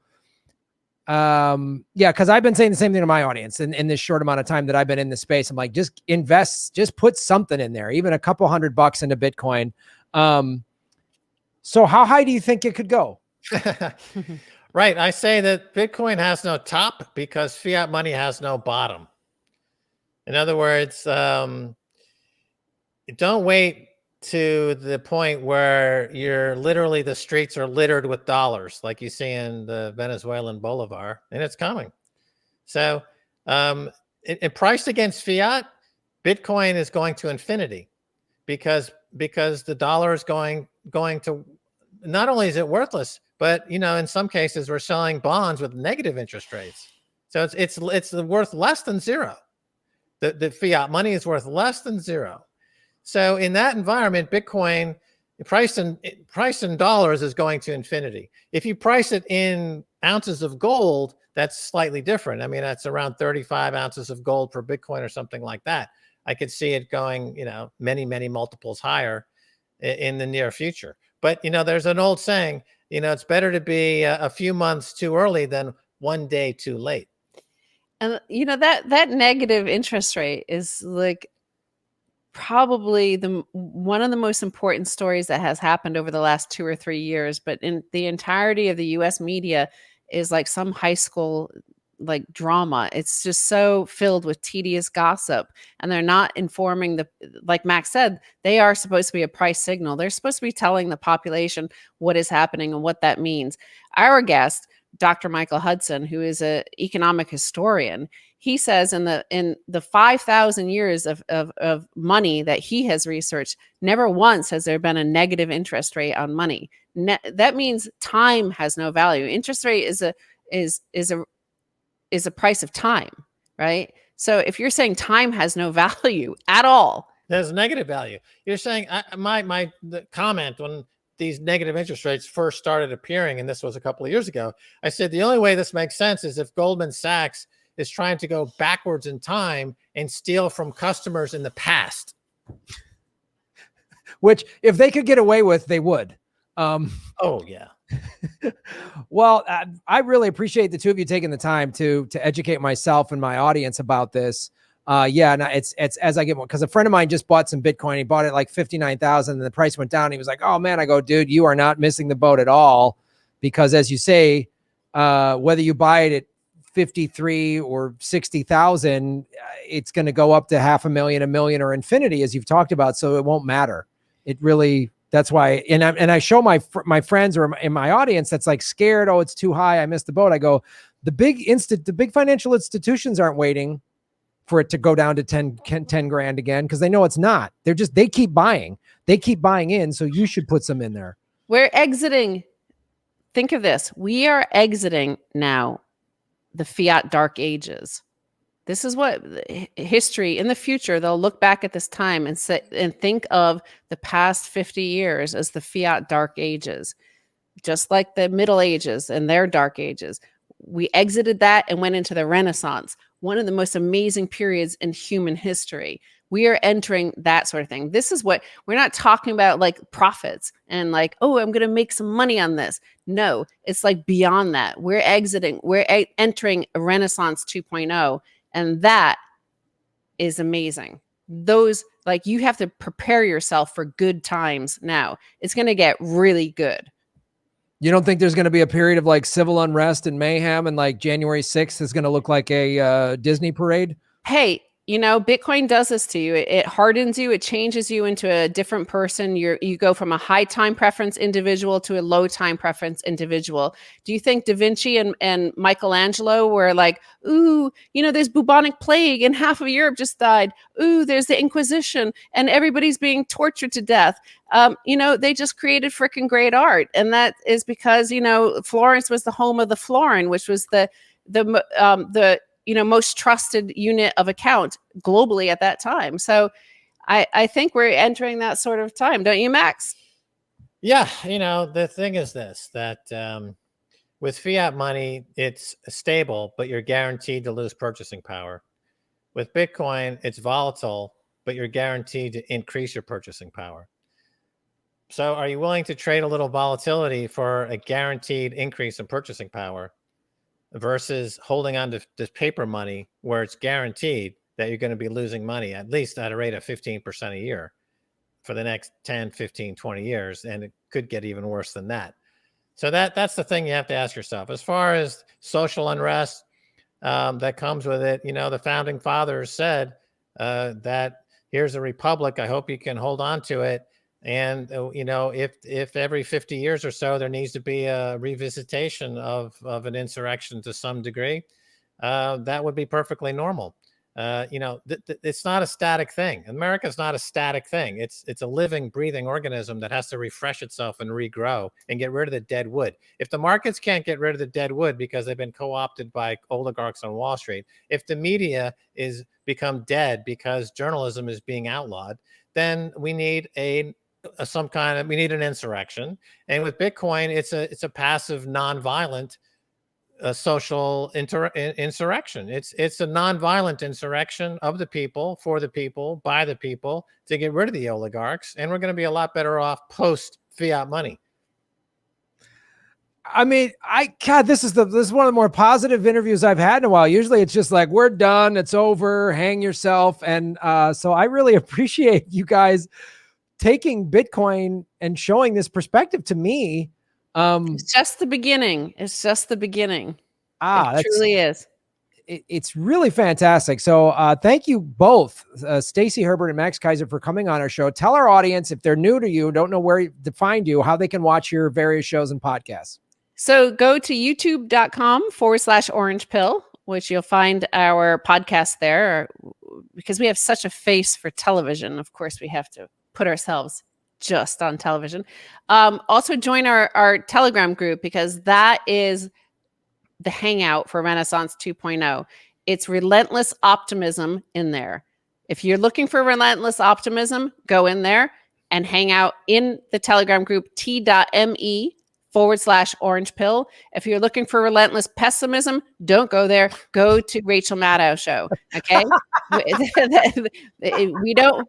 yeah, because I've been saying the same thing to my audience in this short amount of time that I've been in this space. I'm like, just invest, just put something in there, even a couple $100 into Bitcoin. So how high do you think it could go? Right. I say that Bitcoin has no top because fiat money has no bottom. In other words, don't wait to the point where the streets are littered with dollars like you see in the Venezuelan bolivar, and it's coming. So priced against fiat, Bitcoin is going to infinity because the dollar is going to, not only is it worthless, but in some cases we're selling bonds with negative interest rates. So it's worth less than zero. The fiat money is worth less than zero. So in that environment, Bitcoin priced in dollars is going to infinity. If you price it in ounces of gold, that's slightly different. I mean, that's around 35 ounces of gold per Bitcoin or something like that. I could see it going, many, many multiples higher in the near future. But, there's an old saying, it's better to be a few months too early than one day too late. And, that negative interest rate is like probably one of the most important stories that has happened over the last 2 or 3 years. But in the entirety of the US media is like some high school like drama. It's just so filled with tedious gossip, and they're not informing like Max said, they are supposed to be a price signal. They're supposed to be telling the population what is happening and what that means. Our guest, Dr. Michael Hudson, who is an economic historian, he says in the 5,000 years of money that he has researched, never once has there been a negative interest rate on money. That means time has no value. Interest rate is a price of time, right? So if you're saying time has no value at all, there's negative value. You're saying the comment when these negative interest rates first started appearing, and this was a couple of years ago, I said the only way this makes sense is if Goldman Sachs is trying to go backwards in time and steal from customers in the past. Which, if they could get away with, they would. Oh yeah. Well, I really appreciate the two of you taking the time to educate myself and my audience about this. Yeah, no, it's as I get more, because a friend of mine just bought some Bitcoin. He bought it like 59,000, and the price went down. He was like, "Oh man," I go, "Dude, you are not missing the boat at all," because as you say, whether you buy it at 53 or 60,000, it's going to go up to 500,000, 1 million, or infinity, as you've talked about. So it won't matter. It really. That's why, and I show my friends or in my audience that's like scared. Oh, it's too high. I missed the boat. I go, the big financial institutions aren't waiting for it to go down to 10 grand again, because they know it's not. They keep buying. They keep buying in. So you should put some in there. We're exiting. Think of this. We are exiting now the fiat dark ages. This is what history in the future, they'll look back at this time and say, and think of the past 50 years as the fiat dark ages, just like the Middle Ages and their dark ages. We exited that and went into the Renaissance, one of the most amazing periods in human history. We are entering that sort of thing. This is what we're not talking about, like profits and like, oh, I'm going to make some money on this. No, it's like beyond that. We're entering a Renaissance 2.0. And that is amazing. Those, like, you have to prepare yourself for good times now. It's going to get really good. You don't think there's going to be a period of like civil unrest and mayhem, and like January 6th is going to look like a Disney parade? Hey, Bitcoin does this to you. It hardens you. It changes you into a different person. You go from a high time preference individual to a low time preference individual. Do you think Da Vinci and Michelangelo were like, ooh, there's bubonic plague and half of Europe just died. Ooh, there's the Inquisition and everybody's being tortured to death. They just created freaking great art. And that is because, Florence was the home of the florin, which was the most trusted unit of account globally at that time. So I think we're entering that sort of time, don't you, Max? Yeah. The thing is this, that with fiat money, it's stable, but you're guaranteed to lose purchasing power. With Bitcoin, it's volatile, but you're guaranteed to increase your purchasing power. So are you willing to trade a little volatility for a guaranteed increase in purchasing power versus holding on to this paper money where it's guaranteed that you're going to be losing money at least at a rate of 15% a year for the next 10, 15, 20 years. And it could get even worse than that. So that's the thing you have to ask yourself. As far as social unrest that comes with it, the founding fathers said that here's a republic. I hope you can hold on to it. And, if every 50 years or so, there needs to be a revisitation of an insurrection to some degree, that would be perfectly normal. It's not a static thing. America's not a static thing. It's a living, breathing organism that has to refresh itself and regrow and get rid of the dead wood. If the markets can't get rid of the dead wood because they've been co-opted by oligarchs on Wall Street, if the media is become dead because journalism is being outlawed, then we need we need an insurrection. And with Bitcoin, it's a passive, nonviolent social insurrection. It's a nonviolent insurrection of the people, for the people, by the people, to get rid of the oligarchs. And we're going to be a lot better off post fiat money. I mean, this is one of the more positive interviews I've had in a while. Usually it's just like, we're done, it's over, hang yourself. And so I really appreciate you guys taking Bitcoin and showing this perspective to me. It's just the beginning. It truly is. It's really fantastic. So thank you both, Stacy Herbert and Max Keiser, for coming on our show. Tell our audience, if they're new to you, don't know where to find you, how they can watch your various shows and podcasts. So go to youtube.com/orange pill, which you'll find our podcast there, because we have such a face for television. Of course, we have to put ourselves just on television. Also join our Telegram group, because that is the hangout for Renaissance 2.0. It's relentless optimism in there. If you're looking for relentless optimism, go in there and hang out in the Telegram group, t.me/orange pill. If you're looking for relentless pessimism, don't go there. Go to Rachel Maddow show. Okay.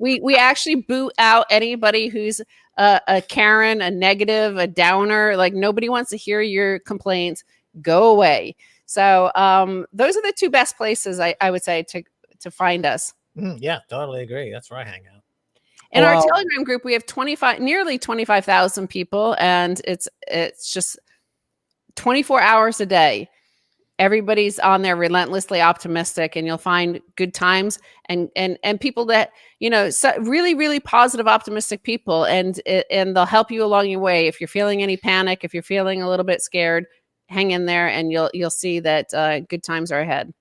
we actually boot out anybody who's a Karen, a negative, a downer. Like, nobody wants to hear your complaints. Go away. So those are the two best places I would say to find us. Yeah, totally agree. That's where I hang out. In our Telegram group, we have nearly 25,000 people, and it's just 24 hours a day. Everybody's on there relentlessly optimistic, and you'll find good times and people that, really, really positive, optimistic people, and they'll help you along your way. If you're feeling any panic, if you're feeling a little bit scared, hang in there, and you'll see that good times are ahead.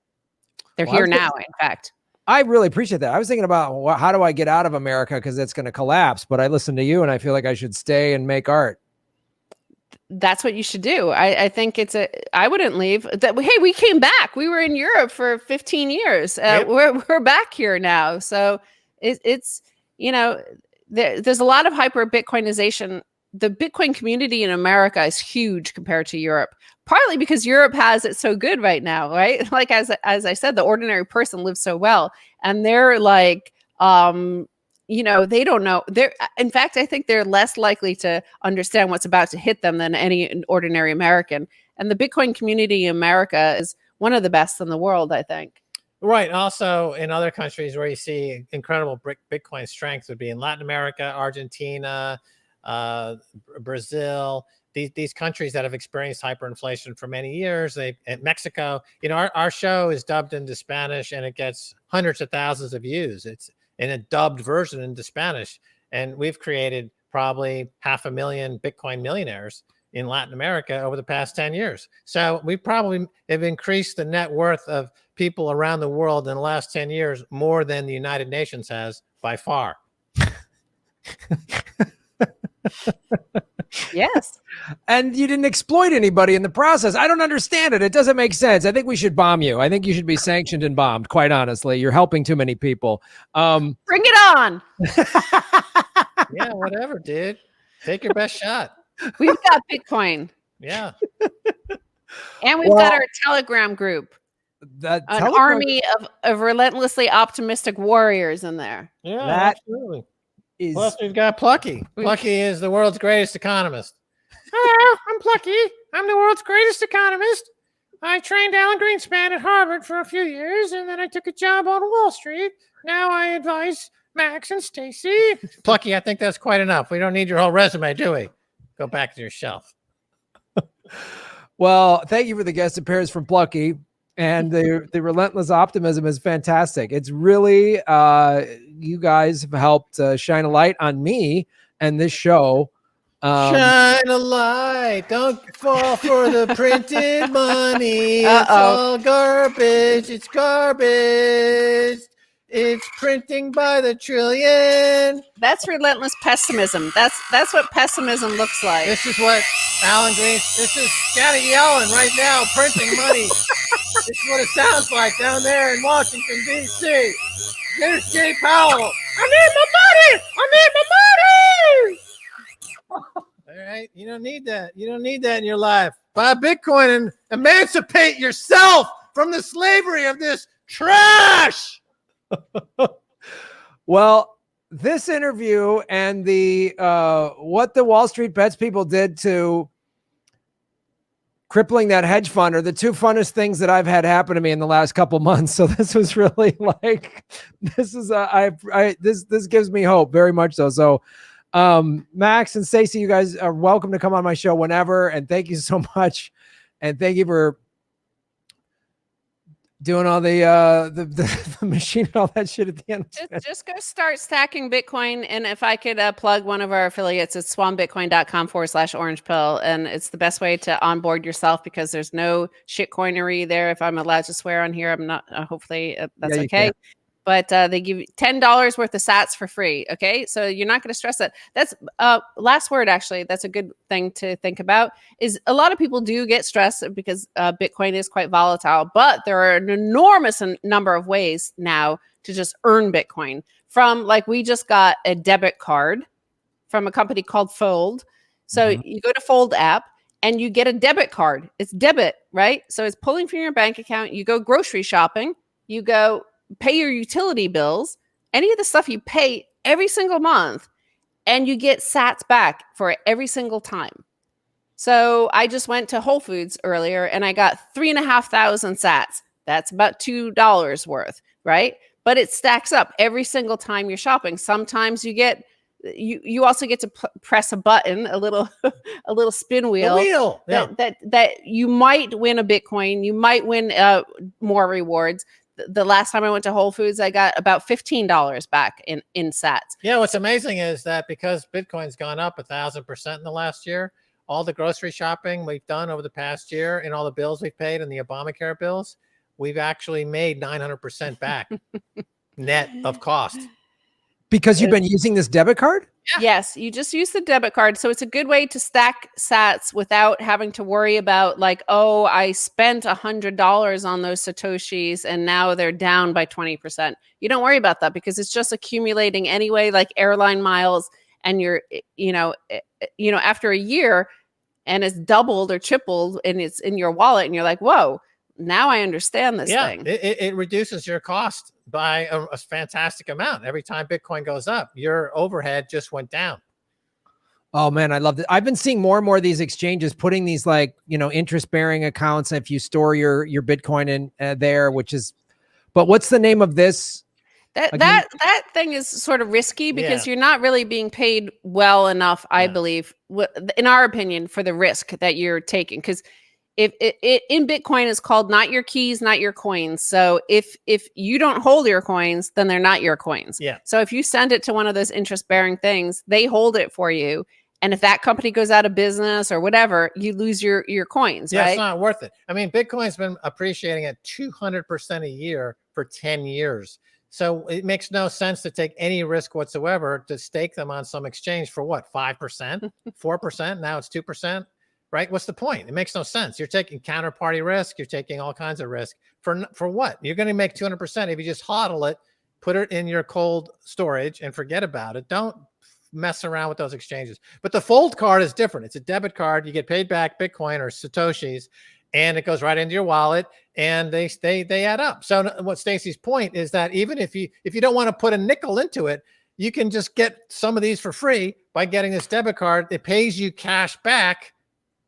They're here now, in fact. I really appreciate that. I was thinking about how do I get out of America, because it's going to collapse, but I listen to you and I feel like I should stay and make art. That's what you should do. I think I wouldn't leave. Hey, we came back. We were in Europe for 15 years. Yep. We're back here now. So it's there's a lot of hyper Bitcoinization. The Bitcoin community in America is huge compared to Europe, partly because Europe has it so good right now, right? Like, as I said, the ordinary person lives so well, and they're like, they don't know. In fact, I think they're less likely to understand what's about to hit them than any ordinary American. And the Bitcoin community in America is one of the best in the world, I think. Right. Also, in other countries where you see incredible Bitcoin strength would be in Latin America, Argentina, Brazil, these countries that have experienced hyperinflation for many years. Mexico, our show is dubbed into Spanish and it gets hundreds of thousands of views. It's in a dubbed version into Spanish. And we've created probably 500,000 Bitcoin millionaires in Latin America over the past 10 years. So we probably have increased the net worth of people around the world in the last 10 years more than the United Nations has by far. Yes. And you didn't exploit anybody in the process. I don't understand it. It doesn't make sense. I think we should bomb you. I think you should be sanctioned and bombed, quite honestly. You're helping too many people. Bring it on. Yeah, whatever, dude. Take your best shot. We've got Bitcoin. Yeah. And we've got our Telegram group. An army of relentlessly optimistic warriors in there. Yeah, absolutely. Plus, we've got Plucky. Plucky is the world's greatest economist. Hello, I'm Plucky. I'm the world's greatest economist. I trained Alan Greenspan at Harvard for a few years, and then I took a job on Wall Street. Now I advise Max and Stacy. Plucky, I think that's quite enough. We don't need your whole resume, do we? Go back to your shelf. Well, thank you for the guest appearance from Plucky. And the relentless optimism is fantastic. It's really, you guys have helped shine a light on me and this show. Shine a light. Don't fall for the printed money. It's all garbage. It's garbage. It's printing by the trillion. That's relentless pessimism. That's what pessimism looks like. This is what Alan Green. This is Janet Yellen right now printing money. This is what it sounds like down there in Washington, D.C. There's Jay Powell. I need my money. I need my money. All right, you don't need that. You don't need that in your life. Buy Bitcoin and emancipate yourself from the slavery of this trash. Well, this interview and the what the Wall Street Bets people did to crippling that hedge fund are the two funnest things that I've had happen to me in the last couple months. So this was really like, this is this gives me hope very much so. So Max and Stacy, you guys are welcome to come on my show whenever. And thank you so much. And thank you for doing all the machine and all that shit at the end. Just go start stacking Bitcoin. And if I could plug one of our affiliates, it's swanbitcoin.com/orange pill. And it's the best way to onboard yourself because there's no shitcoinery there. If I'm allowed to swear on here, I'm not, hopefully that's okay. But they give you $10 worth of sats for free. Okay. So you're not going to stress that. That's last word. Actually, that's a good thing to think about is a lot of people do get stressed because Bitcoin is quite volatile, but there are an enormous number of ways now to just earn Bitcoin from like, we just got a debit card from a company called Fold. So you go to Fold app and you get a debit card. It's debit, right? So it's pulling from your bank account. You go grocery shopping, you go pay your utility bills, any of the stuff you pay every single month, and you get sats back for it every single time. So I just went to Whole Foods earlier and I got 3,500 sats. That's about $2 worth, right? But it stacks up every single time you're shopping. Sometimes you get, you also get to press a button, a little spin wheel, that you might win a Bitcoin, you might win more rewards. The last time I went to Whole Foods, I got about $15 back in sats. Yeah, what's amazing is that because Bitcoin's gone up 1,000% in the last year, all the grocery shopping we've done over the past year and all the bills we've paid and the Obamacare bills, we've actually made 900% back net of cost. Because you've been using this debit card? Yeah. Yes, you just use the debit card. So it's a good way to stack sats without having to worry about like, oh, I spent $100 on those Satoshis and now they're down by 20%. You don't worry about that because it's just accumulating anyway, like airline miles. And you're, after a year and it's doubled or tripled and it's in your wallet and you're like, whoa, now I understand this thing. It reduces your cost by a fantastic amount. Every time Bitcoin goes up, your overhead just went down. Oh man, I love it. I've been seeing more and more of these exchanges putting these like, interest bearing accounts. If you store your Bitcoin in there, which is, but what's the name of this? That thing is sort of risky because you're not really being paid well enough, I believe, in our opinion, for the risk that you're taking. Because if it in Bitcoin is called not your keys, not your coins. So if you don't hold your coins, then they're not your coins. Yeah. So if you send it to one of those interest-bearing things, they hold it for you. And if that company goes out of business or whatever, you lose your coins, yeah, right? It's not worth it. I mean, Bitcoin's been appreciating at 200% a year for 10 years. So it makes no sense to take any risk whatsoever to stake them on some exchange for what, 5%, 4%? Now it's 2%, right? What's the point? It makes no sense. You're taking counterparty risk. You're taking all kinds of risk for what? You're going to make 200% if you just hodl it, put it in your cold storage and forget about it. Don't mess around with those exchanges. But the Fold card is different. It's a debit card. You get paid back Bitcoin or Satoshis, and it goes right into your wallet, and they add up. So what Stacy's point is that even if you don't want to put a nickel into it, you can just get some of these for free by getting this debit card. It pays you cash back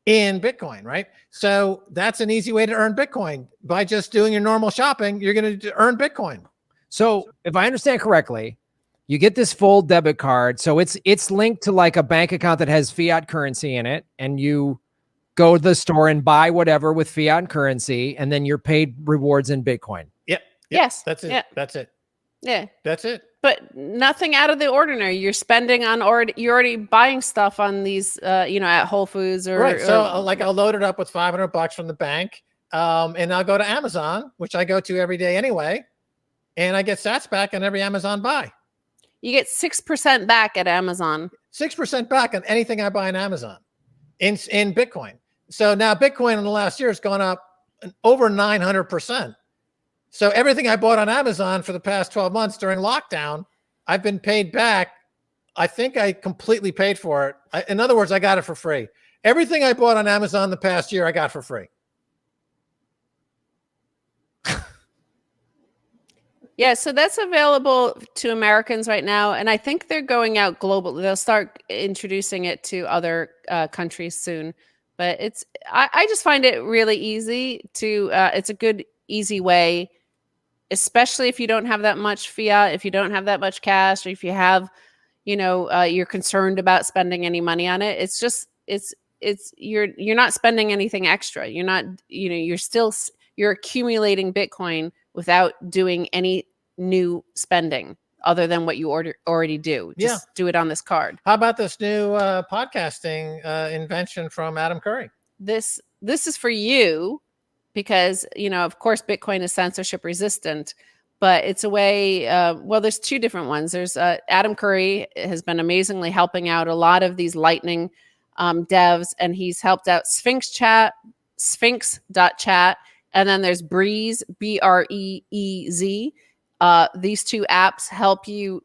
in Bitcoin, right? So that's an easy way to earn Bitcoin. By just doing your normal shopping, you're going to earn Bitcoin. So if I understand correctly, you get this Fold debit card. So it's linked to like a bank account that has fiat currency in it, and you go to the store and buy whatever with fiat currency, and then you're paid rewards in Bitcoin. Yep. Yes. That's it. Yeah. That's it. Yeah. That's it. But nothing out of the ordinary. You're spending on, or you're already buying stuff on these, at Whole Foods or right. So like I'll load it up with $500 from the bank, and I'll go to Amazon, which I go to every day anyway, and I get sats back on every Amazon buy. You get 6% back at Amazon. 6% back on anything I buy on Amazon in Bitcoin. So now Bitcoin in the last year has gone up over 900%. So everything I bought on Amazon for the past 12 months during lockdown, I've been paid back. I think I completely paid for it. In other words, I got it for free. Everything I bought on Amazon the past year, I got for free. Yeah, so that's available to Americans right now, and I think they're going out global. They'll start introducing it to other countries soon. But I just find it really easy to. It's a good, easy way, especially if you don't have that much fiat, if you don't have that much cash, or if you have, you're concerned about spending any money on it. It's just you're not spending anything extra. You're not, you're accumulating Bitcoin without doing any new spending other than what you already do. Just do it on this card. How about this new podcasting invention from Adam Curry? This is for you because, of course, Bitcoin is censorship resistant, but it's a way. There's two different ones. There's Adam Curry has been amazingly helping out a lot of these Lightning devs, and he's helped out Sphinx.chat. And then there's Breeze, Breez. These two apps help your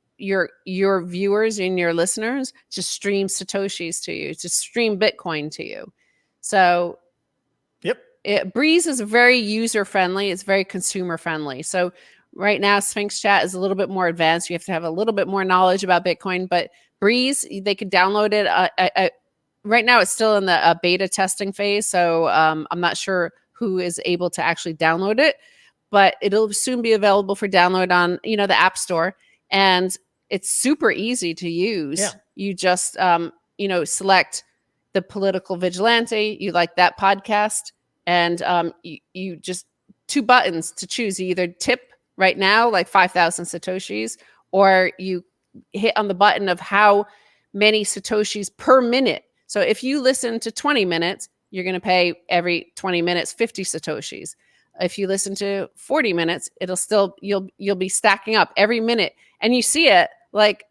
viewers and your listeners to stream Satoshis to you, to stream Bitcoin to you. So Breeze is very user-friendly. It's very consumer-friendly. So right now, Sphinx Chat is a little bit more advanced. You have to have a little bit more knowledge about Bitcoin. But Breeze, they could download it. Right now, it's still in the beta testing phase. So I'm not sure who is able to actually download it. But it'll soon be available for download on, the App Store. And it's super easy to use. Yeah. You just, select the political vigilante. You like that podcast. And you just 2 buttons to choose. You either tip right now, like 5,000 Satoshis, or you hit on the button of how many Satoshis per minute. So if you listen to 20 minutes, you're going to pay every 20 minutes 50 Satoshis. If you listen to 40 minutes, it'll still, you'll be stacking up every minute. And you see it, like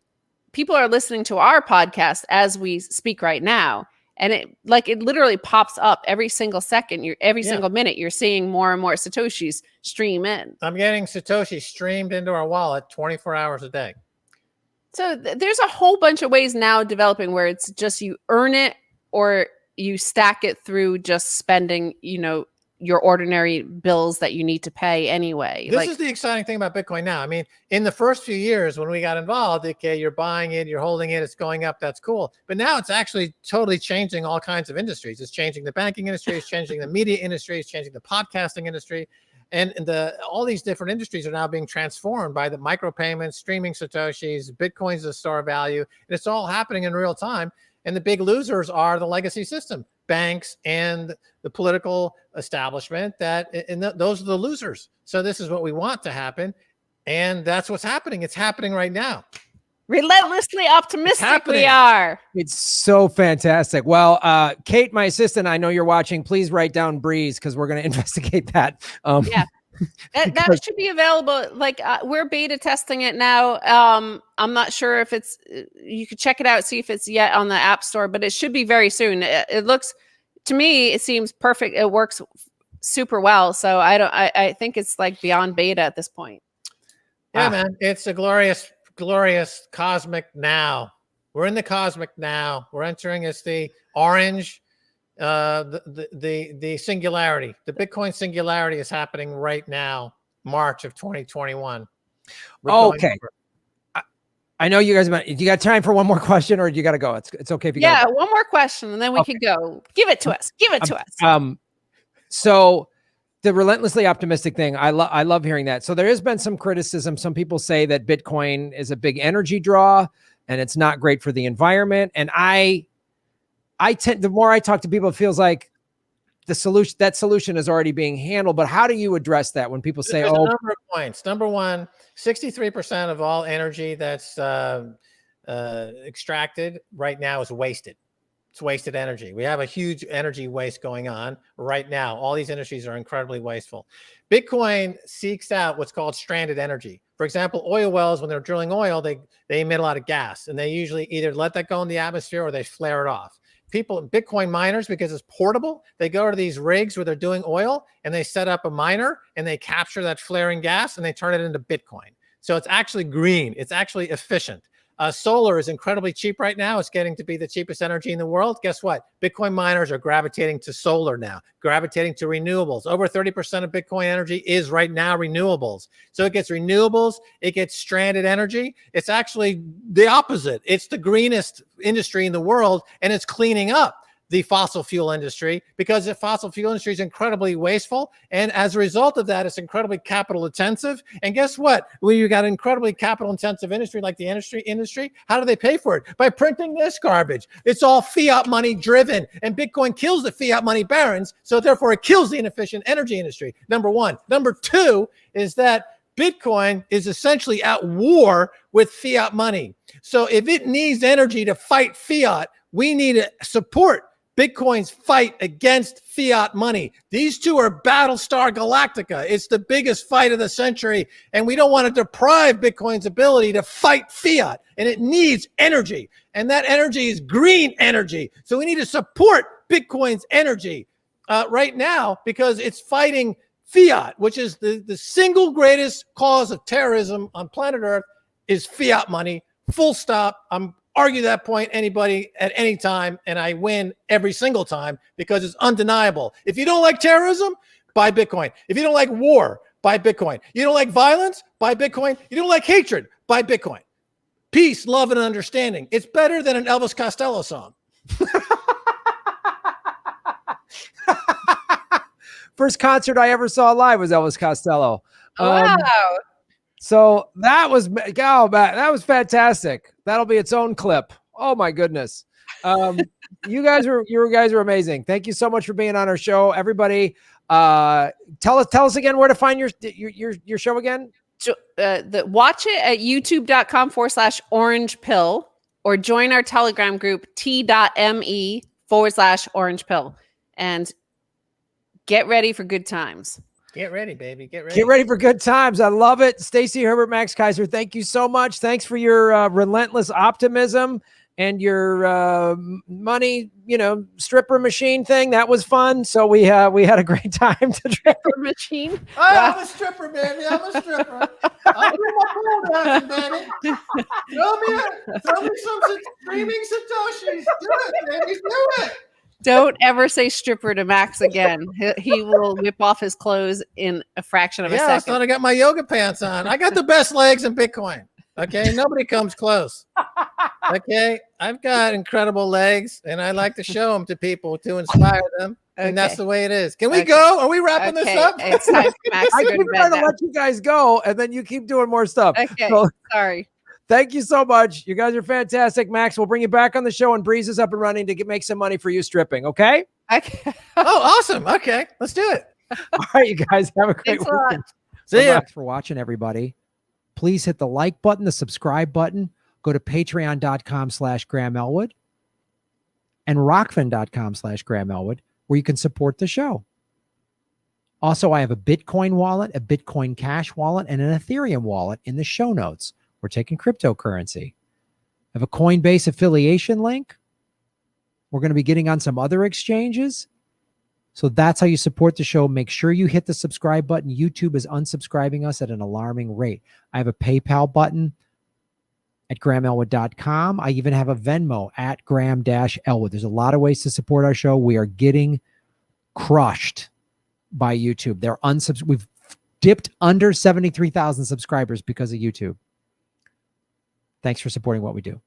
people are listening to our podcast as we speak right now. And it literally pops up every single second. Every single minute, you're seeing more and more Satoshis stream in. I'm getting Satoshis streamed into our wallet 24 hours a day. So there's a whole bunch of ways now developing where it's just you earn it or you stack it through just spending, your ordinary bills that you need to pay anyway. This is the exciting thing about Bitcoin now. I mean, in the first few years when we got involved, okay, you're buying it, you're holding it, it's going up, that's cool. But now it's actually totally changing all kinds of industries. It's changing the banking industry, it's changing the media industry, it's changing the podcasting industry. And all these different industries are now being transformed by the micropayments, streaming Satoshis, Bitcoin's the store of value. And it's all happening in real time. And the big losers are the legacy system, banks and the political establishment. Those are the losers. So this is what we want to happen. And that's what's happening. It's happening right now. Relentlessly optimistic we are. It's so fantastic. Well, Kate, my assistant, I know you're watching. Please write down Breeze because we're going to investigate that. Yeah. That should be available. Like we're beta testing it now. I'm not sure if it's, you could check it out, see if it's yet on the App Store, but it should be very soon. It looks, to me, it seems perfect. It works super well. So I think it's like beyond beta at this point. Yeah, man. It's a glorious cosmic now. We're in the cosmic now. We're entering as the orange, the singularity. The Bitcoin singularity is happening right now, March of 2021. Okay. I know you guys, you got time for one more question or you got to go? It's okay if you got one more question and then we can go. Give it to us. Give it to us. So the relentlessly optimistic thing, I love hearing that. So there has been some criticism. Some people say that Bitcoin is a big energy draw and it's not great for the environment. And I tend, the more I talk to people, it feels like that solution is already being handled. But how do you address that when people say, There's a number of points. Number one, 63% of all energy that's extracted right now is wasted. It's wasted energy. We have a huge energy waste going on right now. All these industries are incredibly wasteful. Bitcoin seeks out what's called stranded energy. For example, oil wells, when they're drilling oil, they emit a lot of gas, and they usually either let that go in the atmosphere or they flare it off. Bitcoin miners, because it's portable, they go to these rigs where they're doing oil and they set up a miner and they capture that flaring gas and they turn it into Bitcoin. So it's actually green. It's actually efficient. Solar is incredibly cheap right now. It's getting to be the cheapest energy in the world. Guess what? Bitcoin miners are gravitating to solar now, gravitating to renewables. Over 30% of Bitcoin energy is right now renewables. So it gets renewables, it gets stranded energy. It's actually the opposite. It's the greenest industry in the world, and it's cleaning up the fossil fuel industry because the fossil fuel industry is incredibly wasteful. And as a result of that, it's incredibly capital intensive. And guess what? When you got an incredibly capital intensive industry like the industry, how do they pay for it? By printing this garbage. It's all fiat money driven, and Bitcoin kills the fiat money barons. So therefore it kills the inefficient energy industry. Number one. Number two is that Bitcoin is essentially at war with fiat money. So if it needs energy to fight fiat, we need to support Bitcoin's fight against fiat money. These two are Battlestar Galactica. It's the biggest fight of the century, and we don't want to deprive Bitcoin's ability to fight fiat, and it needs energy, and that energy is green energy. So we need to support Bitcoin's energy right now because it's fighting fiat, which is the single greatest cause of terrorism on planet Earth is fiat money. Full stop. I'm argue that point anybody at any time, and I win every single time because it's undeniable. If you don't like terrorism, buy Bitcoin. If you don't like war, buy Bitcoin. You don't like violence, buy Bitcoin. You don't like hatred, buy Bitcoin. Peace, love, and understanding. It's better than an Elvis Costello song. First concert I ever saw live was Elvis Costello. Wow. So that was fantastic. That'll be its own clip. Oh my goodness. You guys are amazing. Thank you so much for being on our show. Everybody, tell us again where to find your show again. Watch it at youtube.com/orange pill or join our Telegram group t.me/orange pill and get ready for good times. Get ready, baby. Get ready. Get ready for good times. I love it. Stacy Herbert, Max Keiser, thank you so much. Thanks for your relentless optimism and your money, stripper machine thing. That was fun. So we had a great time to stripper machine. I'm a stripper, baby. I'm a stripper. I'll do my pole dancing, baby. Throw me some streaming Satoshis. Do it, baby. Do it. Don't ever say stripper to Max again. He will whip off his clothes in a fraction of a second. I thought I got my yoga pants on. I got the best legs in Bitcoin. Okay, nobody comes close. Okay, I've got incredible legs, and I like to show them to people to inspire them. And that's Okay. the way it is. Can we Okay. go? Are we wrapping this up? It's time for Max I to go keep to trying bed to now. let you guys go, and then you keep doing more stuff. Okay, So, sorry. thank you so much. You guys are fantastic, Max. We'll bring you back on the show and Breeze is up and running to make some money for you stripping. Okay. Okay. Oh, awesome. Okay, let's do it. All right, you guys have a great Thanks a lot. weekend. See ya. Thanks for watching, everybody. Please hit the like button, the subscribe button. Go to patreon.com/Graham Elwood and rockfin.com/Graham Elwood, where you can support the show. Also, I have a Bitcoin wallet, a Bitcoin Cash wallet, and an Ethereum wallet in the show notes. We're taking cryptocurrency. I have a Coinbase affiliation link. We're going to be getting on some other exchanges. So that's how you support the show. Make sure you hit the subscribe button. YouTube is unsubscribing us at an alarming rate. I have a PayPal button at grahamelwood.com. I even have a Venmo at Graham-Elwood. There's a lot of ways to support our show. We are getting crushed by YouTube. We've dipped under 73,000 subscribers because of YouTube. Thanks for supporting what we do.